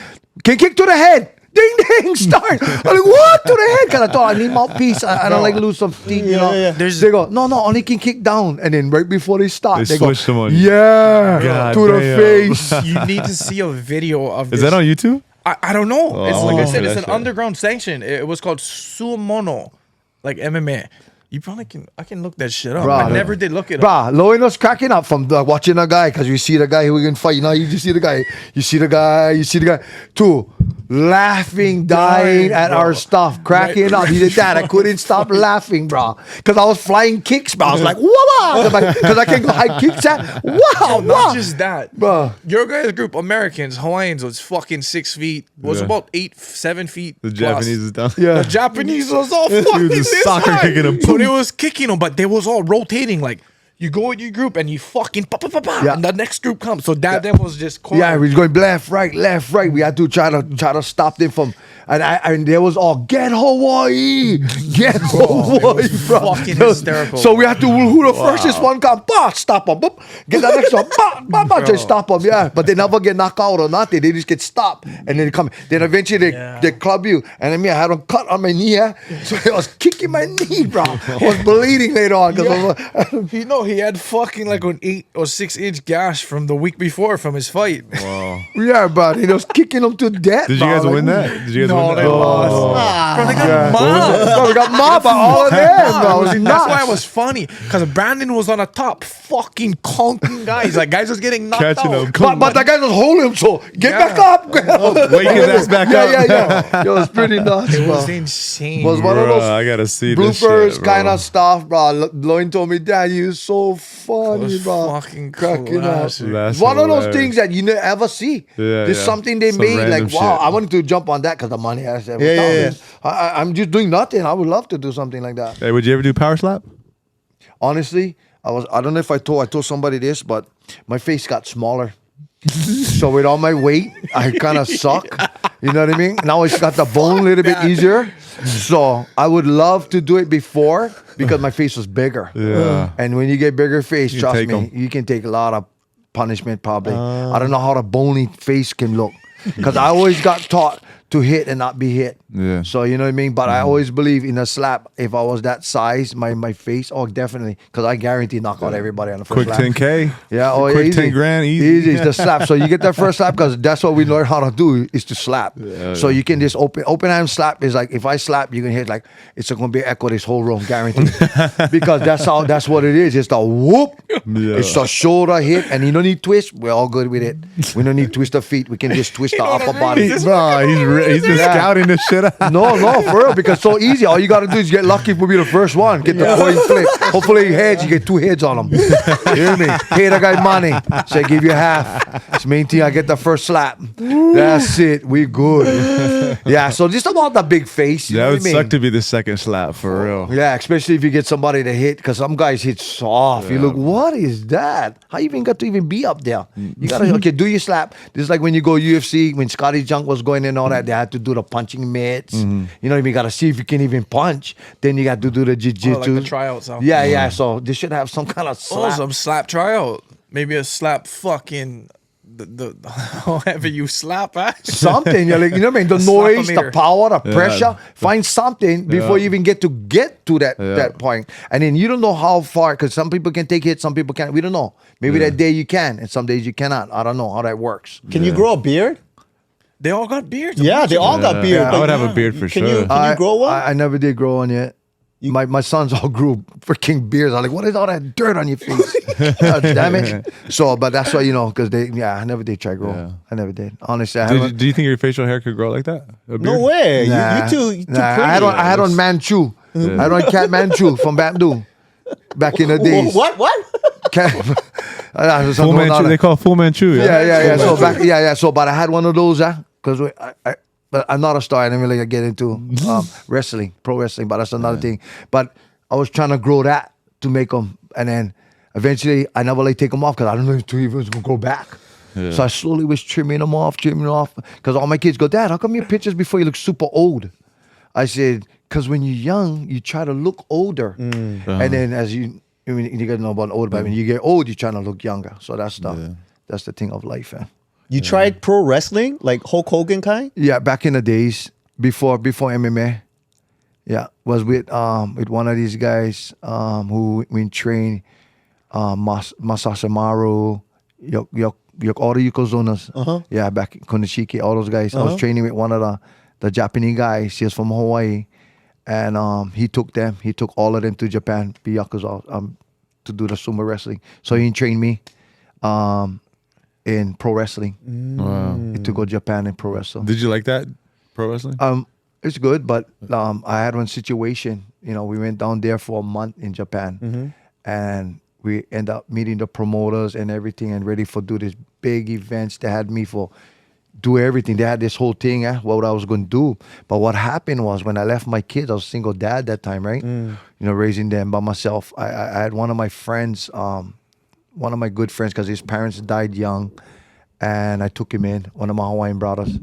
Can kick to the head. Ding ding, start. I'm like, what to the head? Because I thought I need mouthpiece. I don't like lose some teeth, you know. Yeah. They go, no, only can kick down. And then right before they start, They they go, switched them on you. yeah, God to the damn. face. You need to see a video of this. Is that on YouTube? I don't know. It's Oh, like I I said, see it's that an shit. underground sanction. It was called Sumono, like MMA. You probably can. I can look that shit up. Bruh. I never did look it up. Bruh, Lowen was cracking up from watching a guy because you see the guy who can fight. You know, you just see the guy. You see the guy. 2, laughing, dying at bro. our stuff, cracking up. He did that. I couldn't stop laughing, bro, because I was flying kicks, bro. I was like, wow, because I can go high kicks at. Wow, Not wow. just that, Bruh. Your guys' group, Americans, Hawaiians, was fucking 6 feet. Was Yeah. about 7 feet. The plus. Japanese is down. Yeah. The Japanese was all fucking was this soccer high. kicking 'em. So they was kicking them, but they was all rotating. Like you go with your group and you fucking pa pa pa pa, Yeah. and the next group comes. So that them was just quiet. Yeah, we was going left, right. We had to try to stop them from, and there was all get Hawaii, get Hawaii, bro. fucking hysterical. So we had to who the first one come, stop them, get the next one, just stop them, yeah. But they never get knocked out or nothing. They just get stopped, and then they come. Then eventually they club you, and I mean I had a cut on my knee, yeah. So I was kicking my knee, bro. I was bleeding later on because He had fucking like an 8 or 6 inch gash from the week before from his fight. Wow. yeah, bro. He was kicking them to death. Did you bro. guys Like, win that? Did you guys No, win that? they lost. Bro, they got mobbed. Bro, we got mobbed by all of them, bro. It was That's nuts. why it was funny, because Brandon was on the top, fucking conking guys. Like guys was getting knocked Catching out. them. But the guys was holding him, so get Yeah. back up. Wake his ass back up. Yeah. Yo, it was pretty nuts, It bro. was insane. Was one of Bruh, those I gotta see this bloopers shit, kind bro. of stuff, bro. Lowen told me, Dad, you was so so funny, was bro. fucking Cracking up. classic. That's One of those hilarious. things that you never ever see. Yeah, There's yeah. something they Some made random like, wow, shit. I wanted to jump on that because the money has Yeah, yeah, I'm just doing nothing. I would love to do something like that. Hey, would you ever do power slap? Honestly, I don't know if I told somebody this, but my face got smaller. So with all my weight, I kind of suck. You know what I mean? Now it's got the bone a little bit easier. So I would love to do it before because my face was bigger. Yeah. And when you get bigger face, You trust take me, 'em. you can take a lot of punishment probably. I don't know how the bony face can look. Because I always got taught to hit and not be hit. Yeah. So you know what I mean? But I always believe in a slap. If I was that size, my face, oh definitely. Because I guarantee knock out everybody on the first Quick slap. 10K. Yeah, oh, Quick easy. 10 grand, easy. Easy, it's the slap. So you get that first slap because that's what we learn how to do is to slap. So you can just open hand slap is like if I slap, you can hit like it's gonna be echo this whole room, guaranteed. Because that's what it is. It's the whoop. Yeah. It's the shoulder hit, and you don't need twist. We're all good with it. We don't need twist the feet. We can just twist the upper body. Bro, he's been Yeah. scouting this shit out. No, for real, because it's so easy. All you gotta do is get lucky if we be the first one. Get the coin flip. Hopefully heads, you get 2 heads on them. You hear me? Pay the guy money. Say give you half. It's main thing. I get the first slap. That's it. We good. Yeah. So just about the big face. You That know would what I mean? suck to be the second slap for real. Yeah, especially if you get somebody to hit, because some guys hit soft. You look, what is that? How you even got to even be up there? You gotta okay, do your slap. This is like when you go UFC, when Scotty Junk was going in and all that, they had to do the punching mitts. You know what I mean? You gotta see if you can even punch. Then you got to do the jiu-jitsu. like the tryouts, huh? Yeah. So they should have some kind of Oh, slap. some slap tryout. Maybe a slap fucking the however you slap at. Something, you're like, you know what I mean? The A noise, the slapometer. power, the pressure. Find something before Yeah. you even get to that point. And then you don't know how far, because some people can take hits, some people can't. We don't know. Maybe that day you can, and some days you cannot. I don't know how that works. Can you grow a beard? They all got beards. Yeah, they all got beard. I but would have a beard for can sure. Can you grow one? I never did grow one yet. My sons all grew freaking beards. I'm like, what is all that dirt on your face? God damn it. So, but that's why, you know, because I never did try grow. Yeah. I never did. Honestly, I haven't. Do you think your facial hair could grow like that? A no beard? way. Nah, You too pretty. I had on Manchu. I had on Cat Manchu from Bamdu back in the days. What? Full Manchu. They call it Full Manchu. Yeah. So back, So, but I had one of those, because but I'm not a star. I didn't really get into wrestling, pro wrestling. But that's another thing. But I was trying to grow that to make them, and then eventually I never take them off because I don't know if it was gonna go back. Yeah. So I slowly was trimming them off, because all my kids go, Dad, how come your pictures before you look super old? I said, because when you're young, you try to look older, and then as you gotta know about old, but when you get old, you're trying to look younger. So that's the thing of life. You tried pro wrestling, like Hulk Hogan kind? Yeah, back in the days before MMA. Yeah, was with one of these guys who we trained, Masasamaru, all the Yokozunas. Yeah, back in Konishiki, all those guys. I was training with one of the Japanese guys. He was from Hawaii, and he took all of them to Japan, be Yakuza, to do the sumo wrestling. So he trained me in pro wrestling. Wow. To go Japan and pro wrestle. Did you like that pro wrestling? It's good, but I had one situation. We went down there for a month in Japan, and we end up meeting the promoters and everything, and ready for do this big events. They had me for do everything. They had this whole thing, what I was going to do. But what happened was when I left my kids, I was a single dad that time, right? Raising them by myself. I had one of my friends, one of my good friends, because his parents died young, and I took him in, one of my Hawaiian brothers.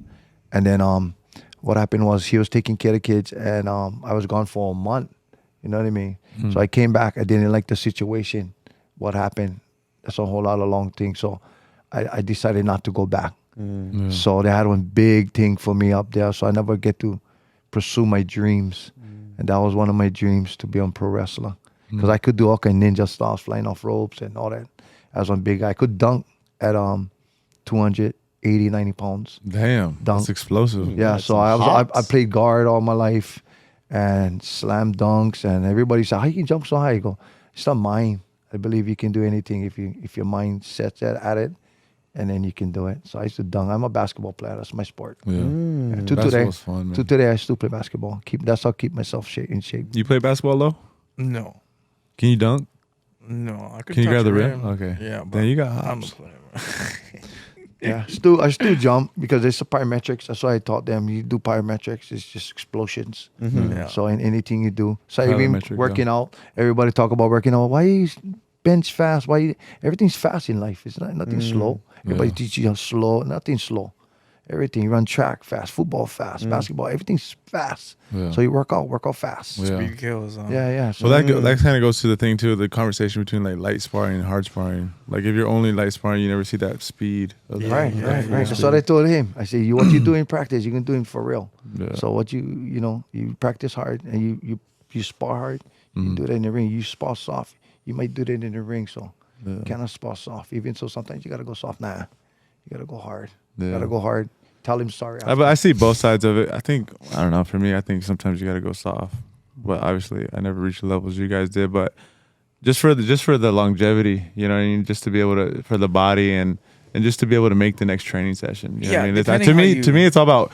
And then what happened was he was taking care of the kids, and I was gone for a month. You know what I mean? So I came back. I didn't like the situation. What happened? That's a whole lot of long thing. So I decided not to go back. So they had one big thing for me up there. So I never get to pursue my dreams. And that was one of my dreams, to be a pro wrestler. Because I could do all kind of ninja stuff, flying off ropes and all that. I was one big guy. I could dunk at 280, 90 pounds. Damn, Dunk. that's explosive. Yeah, That's so some I hops. played guard all my life and slam dunks, and everybody said, how you can jump so high? I go, it's not mine. I believe you can do anything if your mind sets at it, and then you can do it. So I used to dunk. I'm a basketball player. That's my sport. Yeah. Yeah, to today, Basketball's fun, man. to today, I still play basketball. That's how I keep myself in shape. You play basketball, though? No. Can you dunk? No, I could. Can you touch grab the a rim? Okay. Yeah, but Then you got I'm a hops. player. Yeah, I still jump because it's a pyrometrics. That's why I taught them. You do pyrometrics, it's just explosions. Yeah. So in anything you do, so even Pyrometric, working out, everybody talk about working out. Why you bench fast? Why everything's fast in life? It's not nothing slow. Everybody Yeah. teaches you slow. Nothing slow. Everything. You run track fast, football fast, basketball. Everything's fast. Yeah. So you work out fast. Yeah. Speed kills. Yeah. So Well, that kind of goes to the thing too, the conversation between like light sparring and hard sparring. Like if you're only light sparring, you never see that speed. Of Yeah, Right. yeah. That's what I told him. I said, what you do in practice, you can do it for real. Yeah. So what you practice hard and you spar hard. You do it in the ring. You spar soft. You might do that in the ring. So you cannot spar soft. Even so, sometimes you gotta go soft. Nah, you gotta go hard. You Yeah. gotta go hard. Tell him sorry. But I see both sides of it. I don't know. For me, I think sometimes you got to go soft. But obviously, I never reached the levels you guys did. But just for the longevity, you know what I mean? Just to be able to, for the body and just to be able to make the next training session. You know what I mean? depending To how me, you- it's all about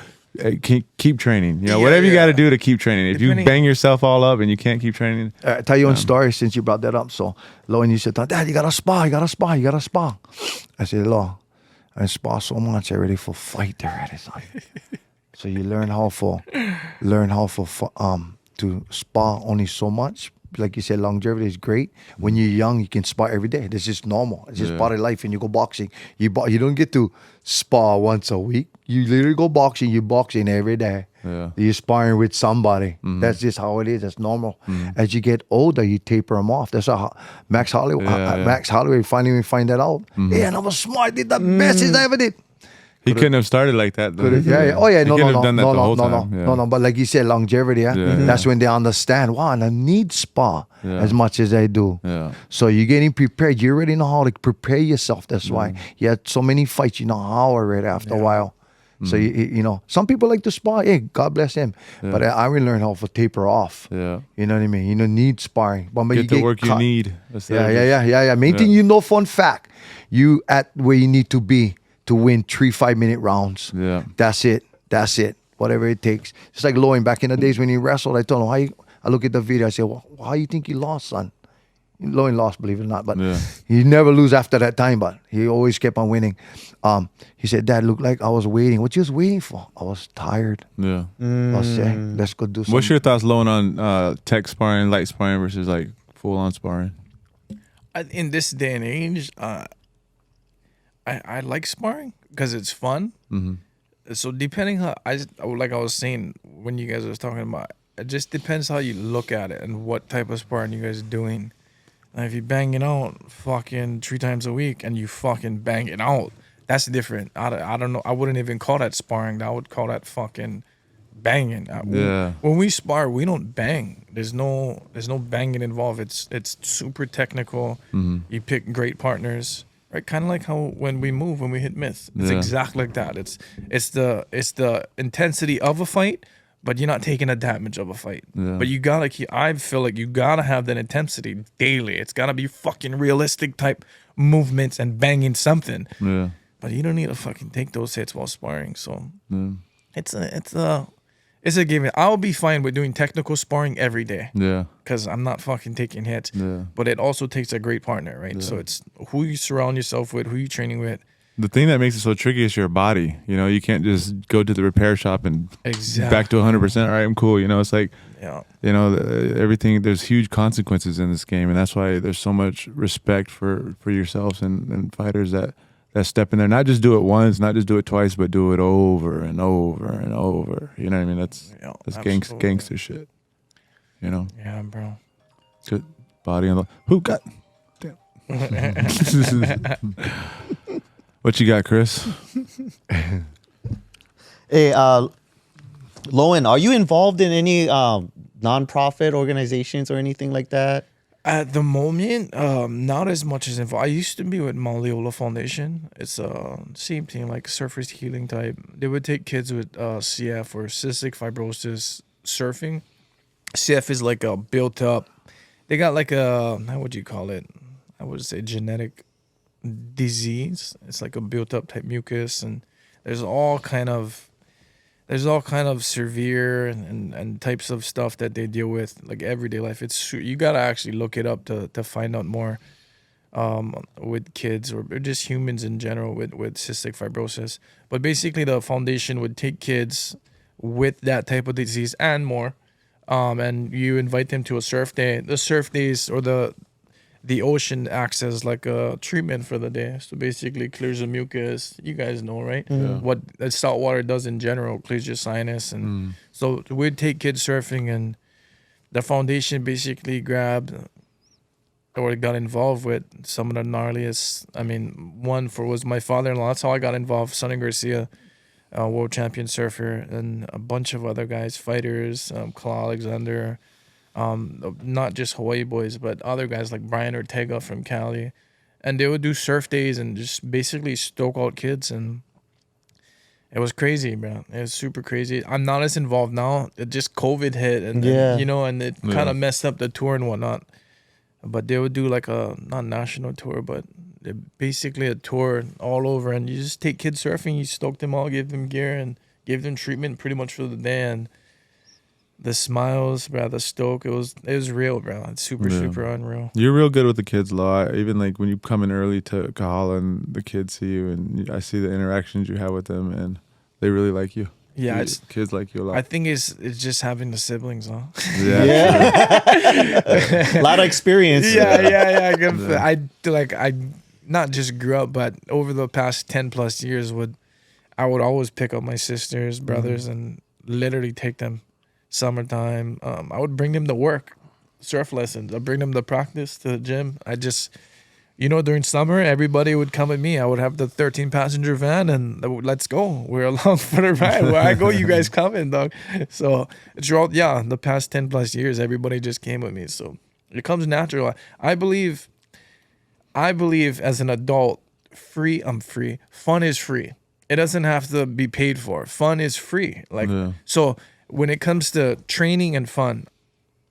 keep training. You know, Yeah, whatever you yeah. got to do to keep training. If you Depending- bang yourself all up and you can't keep training, I tell you one story since you brought that up. So Lowen, you said, Dad, you gotta spar. I said, Lo, I spar so much already for fight already, son. So you learn how to spar only so much. Like you said, longevity is great. When you're young, you can spar every day. This is normal. It's just part of life. And you go boxing, you don't get to spar once a week. You literally go boxing. You're boxing every day. Yeah. You're sparring with somebody. That's just how it is. That's normal. As you get older, you taper them off. That's how Max Holloway. Max Holloway finally find that out. Yeah, and I was smart. Did the best I ever did. he couldn't have started like that. Though. Yeah. Oh yeah. He No. couldn't have done that the whole time. Yeah. No. But like you said, longevity. Yeah. That's when they understand. Wow, and I need spa as much as I do. Yeah. So you're getting prepared. You already know how to prepare yourself. That's why you had so many fights. You know how already after a while. So you know, some people like to spa. Hey, God bless him. But I really learned how to taper off. Yeah. You know what I mean? You don't need sparring. But Get you the work cut. you need. Yeah. Main thing, fun fact. You at where you need to be to win 3 5-minute rounds. Yeah. That's it. Whatever it takes. It's like Lowen back in the days when he wrestled. I told him, I look at the video. I said, well, how you think he lost, son? Lowen lost, believe it or not. But he never lose after that time. But he always kept on winning. He said, Dad, looked like I was waiting. What you was waiting for? I was tired. Yeah. I was saying, let's go do something. What's your thoughts, Lowen, on tech sparring, light sparring versus like full on sparring? In this day and age, I like sparring because it's fun. So depending how like I was saying when you guys was talking about, it just depends how you look at it and what type of sparring you guys are doing. And if you bang it out fucking 3 times a week and you fucking bang it out, that's different. I don't know. I wouldn't even call that sparring. I would call that fucking banging. When we spar, we don't bang. There's no banging involved. It's super technical. You pick great partners. Right, kind of like how when we hit myth, it's exactly like that. It's the intensity of a fight, but you're not taking the damage of a fight. But you gotta keep. I feel like you gotta have that intensity daily. It's gotta be fucking realistic type movements and banging something. Yeah. But you don't need to fucking take those hits while sparring. So it's a given. I'll be fine with doing technical sparring every day. Yeah. Because I'm not fucking taking hits. Yeah. But it also takes a great partner, right? So it's who you surround yourself with, who you training with. The thing that makes it so tricky is your body. You know, you can't just go to the repair shop and Exactly. back to 100%. All right, I'm cool. You know, it's like, Yeah. you know, everything. There's huge consequences in this game, and that's why there's so much respect for yourselves and fighters that step in there. Not just do it once, not just do it twice, but do it over and over and over. You know what I mean? That's absolutely. gangster shit. You know. Yeah, bro. Good body on the who got. Damn. What you got, Chris? Hey, Lowen, are you involved in any nonprofit organizations or anything like that? At the moment, not as much as involved. I used to be with Malleola Foundation. It's same thing, like surface healing type. They would take kids with CF or cystic fibrosis surfing. CF is like a built up. They got like a, how would you call it? I would say genetic disease. It's like a built up type mucus, and there's all kind of there's all kind of severe and types of stuff that they deal with, like everyday life. You gotta actually look it up to find out more with kids or just humans in general with cystic fibrosis. But basically, the foundation would take kids with that type of disease and more, and you invite them to a surf day. The surf days or the ocean acts as like a treatment for the day. So basically clears the mucus. You guys know, right? What salt water does in general, clears your sinus. And so we'd take kids surfing, and the foundation basically grabbed or got involved with some of the gnarliest. I mean, one was my father-in-law. That's how I got involved. Sonny Garcia, world champion surfer, and a bunch of other guys, fighters, Kala Alexander, not just Hawaii boys, but other guys like Brian Ortega from Cali. And they would do surf days and just basically stoke out kids. And it was crazy, bro. It was super crazy. I'm not as involved now. It just COVID hit and and it kind of messed up the tour and whatnot. But they would do like not national tour, but basically a tour all over. And you just take kids surfing, you stoke them all, give them gear, and give them treatment pretty much for the day. And the smiles, bro, the stoke, it was real, bro. It's super unreal. You're real good with the kids a lot. Even like when you come in early to Kahala and the kids see you, and I see the interactions you have with them, and they really like you. Yeah, kids like you a lot. I think it's just having the siblings, huh? A lot of experience. Yeah. I not just grew up, but over the past 10 plus years, I would always pick up my sisters, brothers, and literally take them. Summertime, I would bring them to work, surf lessons. I'd bring them to practice, to the gym. During summer, everybody would come with me. I would have the 13-passenger van, and let's go. We're along for the ride. Where I go, you guys coming, dog. So throughout, the past 10 plus years, everybody just came with me. So it comes natural. I believe as an adult, I'm free. Fun is free. It doesn't have to be paid for. Fun is free. So when it comes to training and fun,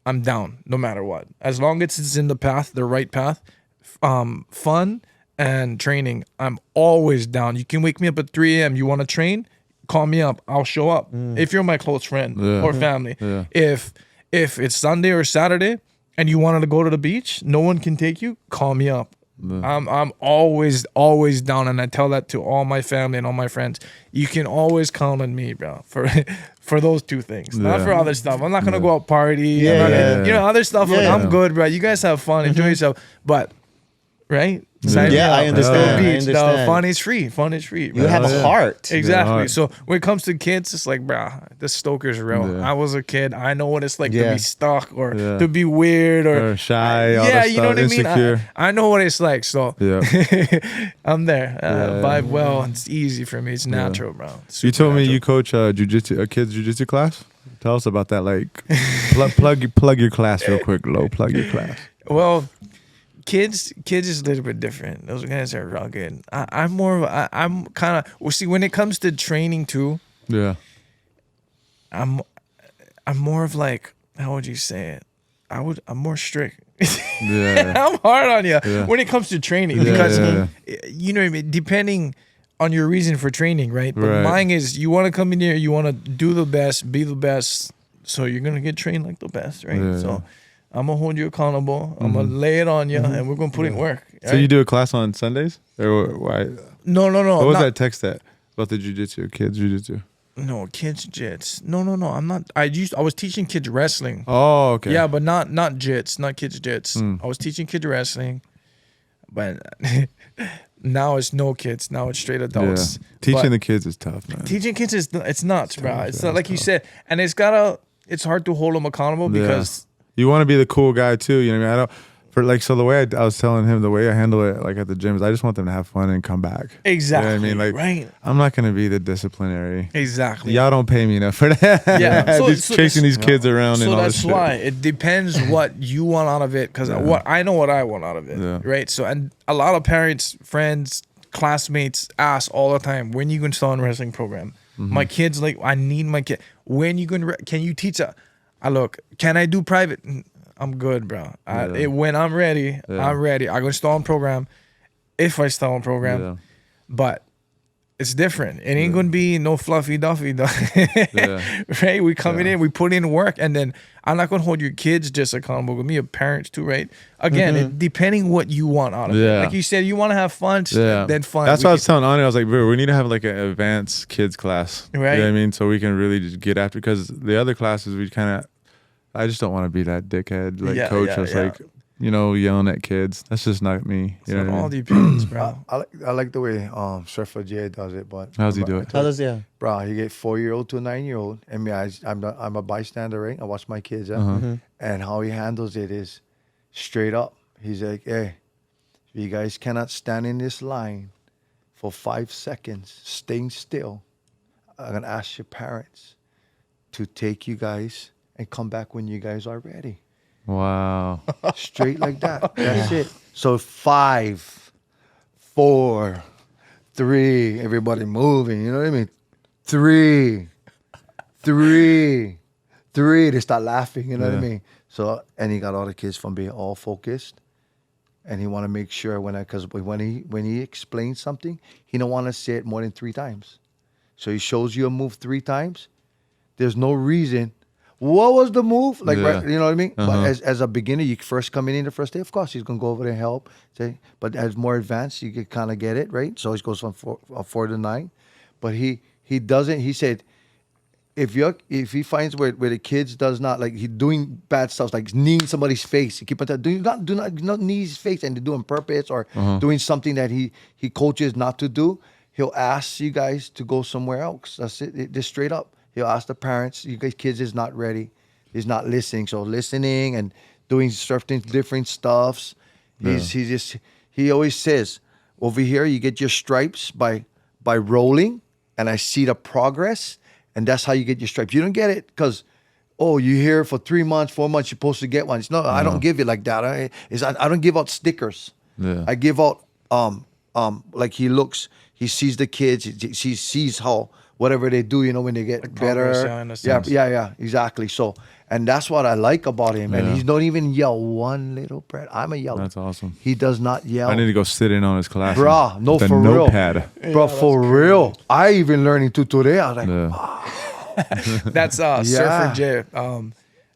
I'm down no matter what. As long as it's in the right path, fun and training, I'm always down. You can wake me up at 3 a.m. You want to train? Call me up. I'll show up. If you're my close friend or family. Yeah. If it's Sunday or Saturday and you wanted to go to the beach, no one can take you, call me up. I'm always down, and I tell that to all my family and all my friends. You can always count on me, bro, for those two things. Not for other stuff. I'm not gonna go out party. Other stuff. I'm good, bro. You guys have fun, enjoy yourself. But right? I understand. Beach, fun is free. Fun is free. You have a heart. Exactly. So when it comes to kids, it's like, bro, the stoker's real. I was a kid. I know what it's like to be stuck or to be weird or shy. You know what I mean? I know what it's like. So I'm there. Vibe well. It's easy for me. It's natural, bro. You told me you coach a kids jiu-jitsu class. Tell us about that. Like, plug your class real quick. Plug your class. Well, Kids is a little bit different. Those guys are rugged. I'm kind of see when it comes to training too. Yeah. I'm more of like, how would you say it? I'm more strict. I'm hard on you when it comes to training because you know what I mean. Depending on your reason for training, right? But mine is you want to come in here, you want to do the best, be the best, so you're gonna get trained like the best, right? So I'm gonna hold you accountable. I'm gonna lay it on you, and we're gonna put in work. Right? So you do a class on Sundays, or why? No. What was that text about the jiu-jitsu, kids jiu-jitsu? No, kids jits. No. I'm not. I was teaching kids wrestling. Oh, okay. Yeah, but not jits, not kids jits. I was teaching kids wrestling, but now it's no kids. Now it's straight adults. Yeah. Teaching the kids is tough, man. Teaching kids it's nuts, bro. It's not like you said, and it's hard to hold them accountable because. You want to be the cool guy too, you know what I mean? The way I was telling him, the way I handle it, like at the gym, is I just want them to have fun and come back. Exactly. You know what I mean? Like, right. I'm not gonna be the disciplinary. Exactly. Y'all don't pay me enough for that. Yeah. Just chasing these kids around and all this shit. So that's why it depends what you want out of it, because I know what I want out of it, right? So, and a lot of parents, friends, classmates ask all the time, when you gonna start a wrestling program? My kids I need my kid. When you gonna? Can you teach look, can I do private? I'm good, bro. When I'm ready, I'm ready. I'm going to start on program if I start on program. Yeah. But it's different. It ain't gonna be no fluffy duffy, right? We coming in, we put in work, and then I'm not gonna hold your kids just accountable with me, your parents too, right? Again, it, depending what you want out of it. Like you said, you want to have fun, then fun. That's what I was telling Ani. I was like, bro, we need to have like an advanced kids class, right? You know what I mean? So we can really just get after, because the other classes we kind of, I just don't want to be that dickhead like coach that's like, you know, yelling at kids. That's just not me. You know what I mean? All depends, bro. I like the way Surfer Jay does it, but How's he do it? How does Bro, he get 4-year-old to a 9-year-old, and me, I'm a bystander, right? I watch my kids, and how he handles it is straight up. He's like, hey, if you guys cannot stand in this line for 5 seconds, staying still, I'm gonna ask your parents to take you guys and come back when you guys are ready. Wow. Straight like that. That's it. So 5, 4, 3, everybody moving, you know what I mean? 3, 3, 3, they start laughing, you know what I mean? So, and he got all the kids from being all focused, and he want to make sure because when he explains something, he don't want to say it more than 3 times. So he shows you a move 3 times. There's no reason. What was the move? Like, right, you know what I mean? But as a beginner, you first coming in the first day, of course, he's going to go over there and help. But as more advanced, you can kind of get it, right? So he goes from 4 to 9. But he doesn't, he said, if he finds where the kids does not, like he doing bad stuff, like kneeing somebody's face, he keep on do not knee his face, and they do on purpose or doing something that he coaches not to do, he'll ask you guys to go somewhere else. That's it, just straight up. He'll ask the parents, you guys, kids is not ready. He's not listening. So listening and doing certain different stuffs. He always says, over here, you get your stripes by rolling, and I see the progress, and that's how you get your stripes. You don't get it because, you're here for 3 months, 4 months, you're supposed to get one. No, I don't give it like that. I don't give out stickers. Yeah. I give out, like he sees the kids, he sees how, whatever they do, you know, when they get like better. Yeah, exactly. So, and that's what I like about him. And he's not even yell one little breath. I'm a yeller. That's awesome. He does not yell. I need to go sit in on his class. Bruh, no, for notepad. Real. Bro, for real. I even learning tutorial. I was like, wow. That's Surfer Jay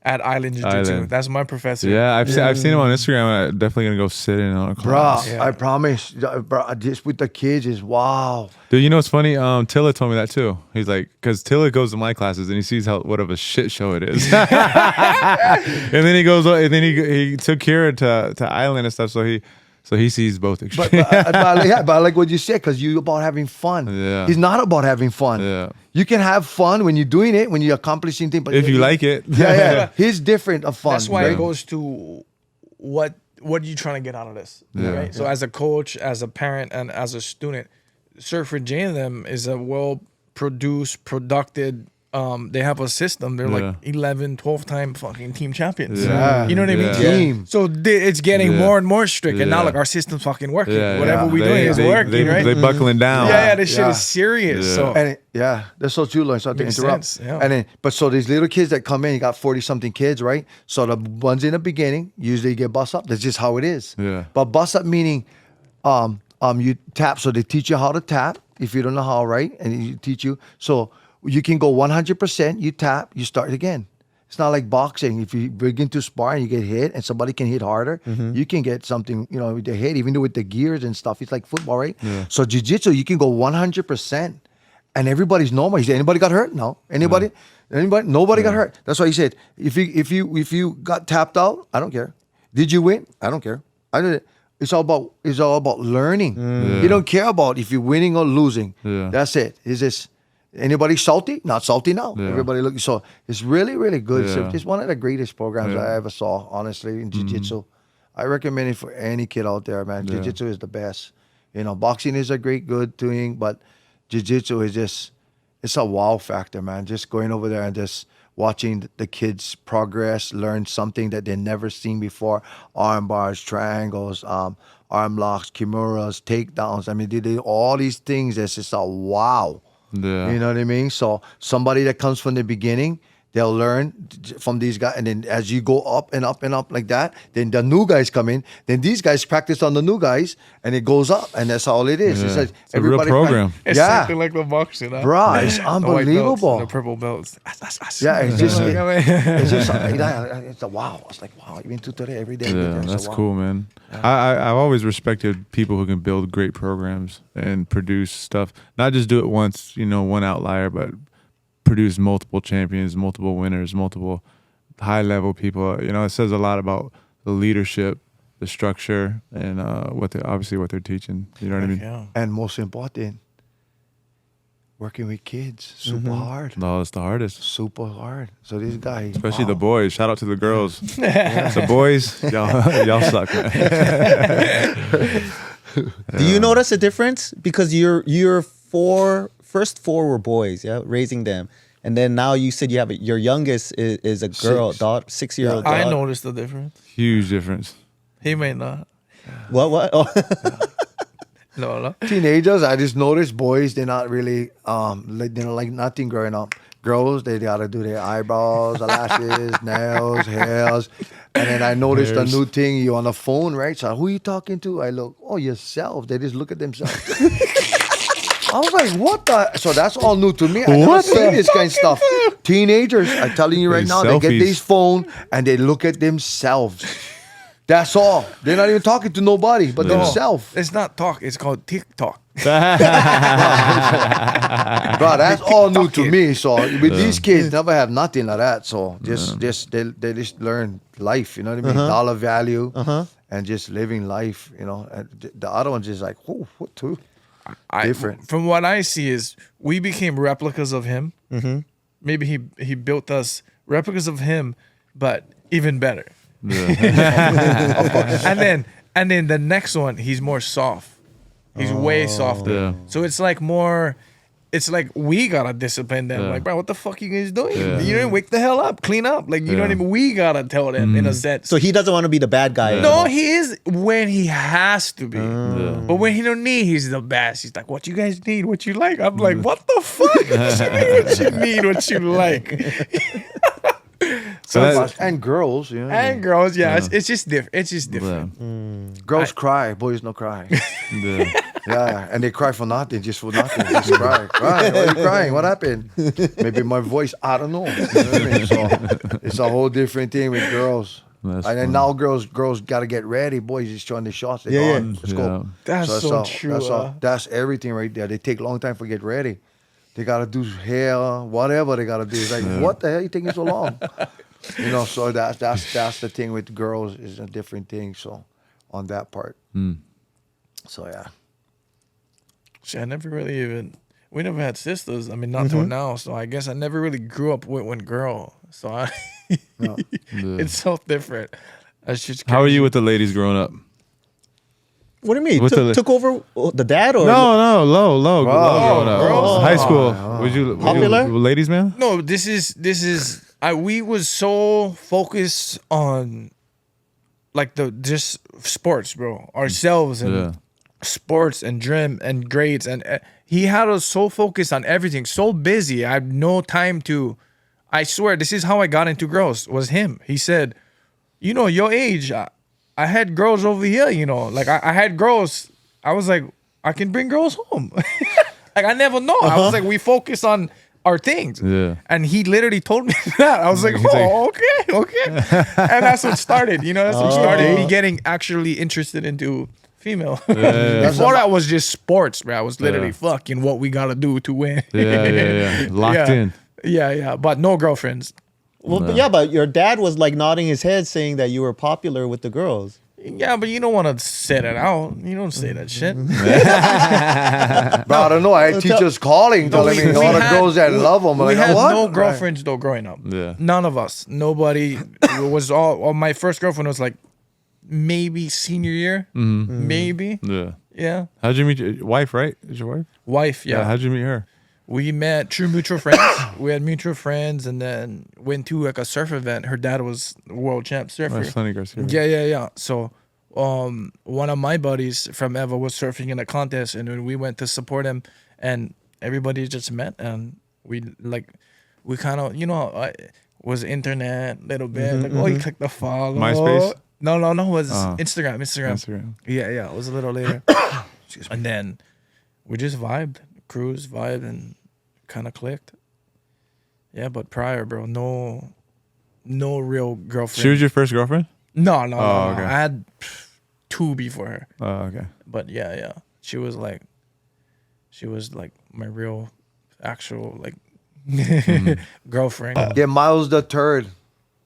at Island Jiu-Jitsu. That's my professor. Yeah, I've seen him on Instagram. I'm definitely going to go sit in on a class. Bro, I promise. Bro, just with the kids is wow. Dude, you know what's funny? Tilla told me that too. He's like, because Tilla goes to my classes and he sees what of a shit show it is. And then he goes, and then he took Kira to Island and stuff. So he sees both extremes. But I like what you said, because you about having fun. Yeah. He's not about having fun. Yeah. You can have fun when you're doing it, when you're accomplishing things. But if you like it. Yeah. He's different of fun. That's why it goes to what are you trying to get out of this? Yeah. Right? So as a coach, as a parent, and as a student, Surfer Jay and them is a well-produced, productive. They have a system. They're like 11, 12-time fucking team champions. Yeah. You know what I mean? Yeah. Team. So it's getting more and more strict. And now, like, our system's fucking working. Whatever we're doing is working, right? They buckling down. Yeah, this shit is serious. Yeah. So And that's so true, Lauren. So to interrupt. Sense, yeah. And then, but so these little kids that come in, you got 40-something kids, right? So the ones in the beginning usually get bust up. That's just how it is. Yeah. But bust up meaning, you tap. So they teach you how to tap if you don't know how, right? And you teach you. So you can go 100%, you tap, you start again. It's not like boxing. If you begin to spar and you get hit and somebody can hit harder, you can get something, with the hit, even though with the gears and stuff. It's like football, right? Yeah. So jiu-jitsu, you can go 100% and everybody's normal. He said, anybody got hurt? No. Anybody? Nobody got hurt. That's why he said, if you got tapped out, I don't care. Did you win? I don't care. I did it. It's all about learning. You don't care about if you're winning or losing. Yeah. That's it. It's just, anybody salty? Not salty now. Yeah. Everybody looking. So it's really, really good. Yeah. So it's one of the greatest programs I ever saw, honestly, in jiu-jitsu. I recommend it for any kid out there, man. Yeah. Jiu-jitsu is the best. Boxing is a good thing, but jiu-jitsu is just, it's a wow factor, man. Just going over there and just watching the kids progress, learn something that they've never seen before. Arm bars, triangles, arm locks, kimuras, takedowns. I mean, they do all these things. It's just a wow. Yeah. You know what I mean? So somebody that comes from the beginning, They'll learn from these guys, and then as you go up and up and up like that, then the new guys come in. Then these guys practice on the new guys, and it goes up, and that's all it is. Yeah. It's like It's a real program. It's yeah, something like the boxing, huh? bro, it's The white belts, unbelievable. the purple belts. Yeah, it's just Yeah. it's just like that. It's a wow. It's like wow. Even to today, every day. Yeah, it's a that's wow. cool, man. I've always respected people who can build great programs and produce stuff. Not just do it once, one outlier, but produce multiple champions, multiple winners, multiple high-level people. It says a lot about the leadership, the structure, and what they're teaching. You know what I mean? Yeah. And most important, working with kids, super hard. No, it's the hardest. Super hard. So this guy, Especially the wow. boys. Shout out to the girls. The boys, y'all suck, man. Do you notice a difference? Because your first four were boys, yeah, raising them, and then now you said you have your youngest is a girl, 6-year-old. I daughter. noticed the difference. Huge difference. He may not. What? Oh. No. Teenagers, I just noticed boys, they're not really they don't like nothing growing up. Girls, they gotta do their eyebrows, eyelashes, nails, hairs. And then I noticed a new thing, you on the phone, right? So who you talking to? I look, oh, yourself. They just look at themselves. I was like, what the? So that's all new to me. I never seen this kind of stuff. Teenagers, I'm telling you right These now, they get selfies. this phone and they look at themselves. That's all. They're not even talking to nobody but themselves. It's not talk. It's called TikTok. Bro, that's all new to me. So with these kids, never have nothing like that. So just they just learn life. You know what I mean? Dollar value and just living life. And the other one's just like, whoa, what too? Different. From what I see is we became replicas of him. Maybe he built us replicas of him, but even better. Of course. And then the next one, he's more soft. He's way softer. Yeah. So it's like more. It's like we gotta discipline them. Yeah. Like, bro, what the fuck you guys doing? Yeah. You didn't wake the hell up, clean up. Like, you know what I mean? We gotta tell them in a sense. So he doesn't want to be the bad guy. No, he is when he has to be. Yeah. But when he don't need, he's the best. He's like, what you guys need, what you like. I'm like, what the fuck? What you need, what you like. And girls, And girls, it's just different. It's just different. girls cry, boys no cry. Yeah. Yeah, and they cry for nothing, just for nothing. Just cry. Why are you crying? What happened? Maybe my voice, I don't know. You know what I mean? So it's a whole different thing with girls. That's and then funny. now girls got to get ready. Boys just showing the shots. They Yeah, gone. Let's go. That's so true. That's everything right there. They take a long time to get ready. They got to do hair, whatever they got to do. It's like, what the hell you taking so long? So that's the thing with girls is a different thing. So on that part. So yeah. Shit, I never really we never had sisters. I mean, not till now. So I guess I never really grew up with one girl. So it's so different. That's just How are crazy. you with the ladies growing up? What do you mean? With the- Took over the dad or No, low growing up. girls? High school. Was you Popular? ladies, man? No, this is we was so focused on like just sports, bro. Ourselves and Yeah. sports and gym and grades and he had us so focused on everything, so busy. I had no time to. I swear, this is how I got into girls. Was him? He said, your age. I had girls over here. Like I had girls. I was like, I can bring girls home. Like I never know. I was like, we focus on our things. Yeah. And he literally told me that. I was like, okay. And that's what started. That's what started me getting actually interested into female. Yeah. Before that was just sports, bro. I was literally fucking what we gotta do to win. Yeah. Locked in. Yeah. But no girlfriends. Well, but your dad was like nodding his head, saying that you were popular with the girls. Yeah, but you don't want to say that out. You don't say that shit. But I don't know. I had teachers calling, telling me all the girls that love them. We Like, had what? no girlfriends though growing up. Yeah. None of us. Nobody. It was all my first girlfriend was like maybe senior year. Maybe. Yeah. Yeah. How'd you meet your wife, right? Is your wife? Wife, yeah. How'd you meet her? We met through mutual friends. We had mutual friends and then went to like a surf event. Her dad was a world champ surfer. Sonny Garcia. Yeah. So one of my buddies from Eva was surfing in a contest and then we went to support him and everybody just met and we like we kind of, was internet little bit. Like, oh, you click the follow. MySpace? No, it was Instagram. Instagram. Yeah, it was a little later. And then we just vibed, and kind of clicked. Yeah, but prior, bro, no real girlfriend. She was your first girlfriend? No. Okay. I had 2 before her. Oh, okay. But yeah. She was like my real, actual, like, girlfriend. Get Miles the third.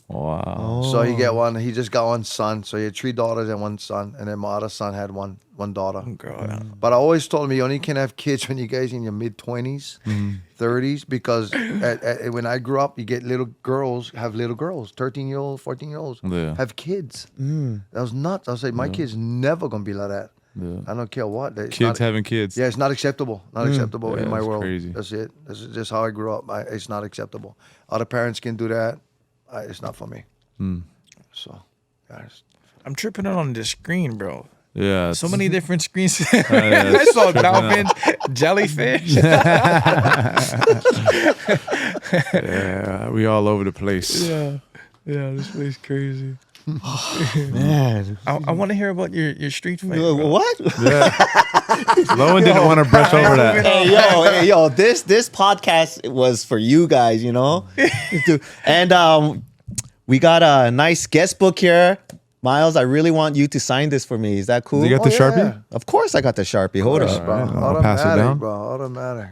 Wow. So he just got 1 son. So he had 3 daughters and 1 son. And then my other son had one daughter. Girl, yeah. But I always told him you only can have kids when you guys in your mid-20s, 30s, because when I grew up, you get little girls, 13-year-olds, 14-year-olds, have kids. That was nuts. I was like, my kid's never going to be like that. Yeah. I don't care what. Kids having kids. Yeah, it's not acceptable. Not acceptable in my that's world. crazy. That's it. This is just how I grew up. It's not acceptable. Other parents can do that. It's not for me. So, guys. I'm tripping out on the screen, bro. Yeah. So many different screens. yeah, I saw dolphins, jellyfish. Yeah, we all over the place. Yeah, this place crazy. Man. I want to hear about your street fight. What? Lowen didn't want to brush over that. Hey yo, this podcast was for you guys, And we got a nice guest book here. Miles, I really want you to sign this for me. Is that cool? You got the Sharpie? Of course I got the Sharpie. Hold up. Bro. I'll pass it down. Bro. Automatic.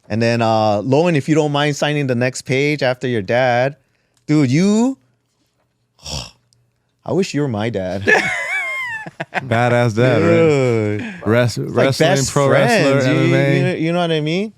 And then Lowen, if you don't mind signing the next page after your dad. Dude, I wish you were my dad. Badass dad, right? Wrestling, Best pro friends. wrestler, MMA, You know what I mean?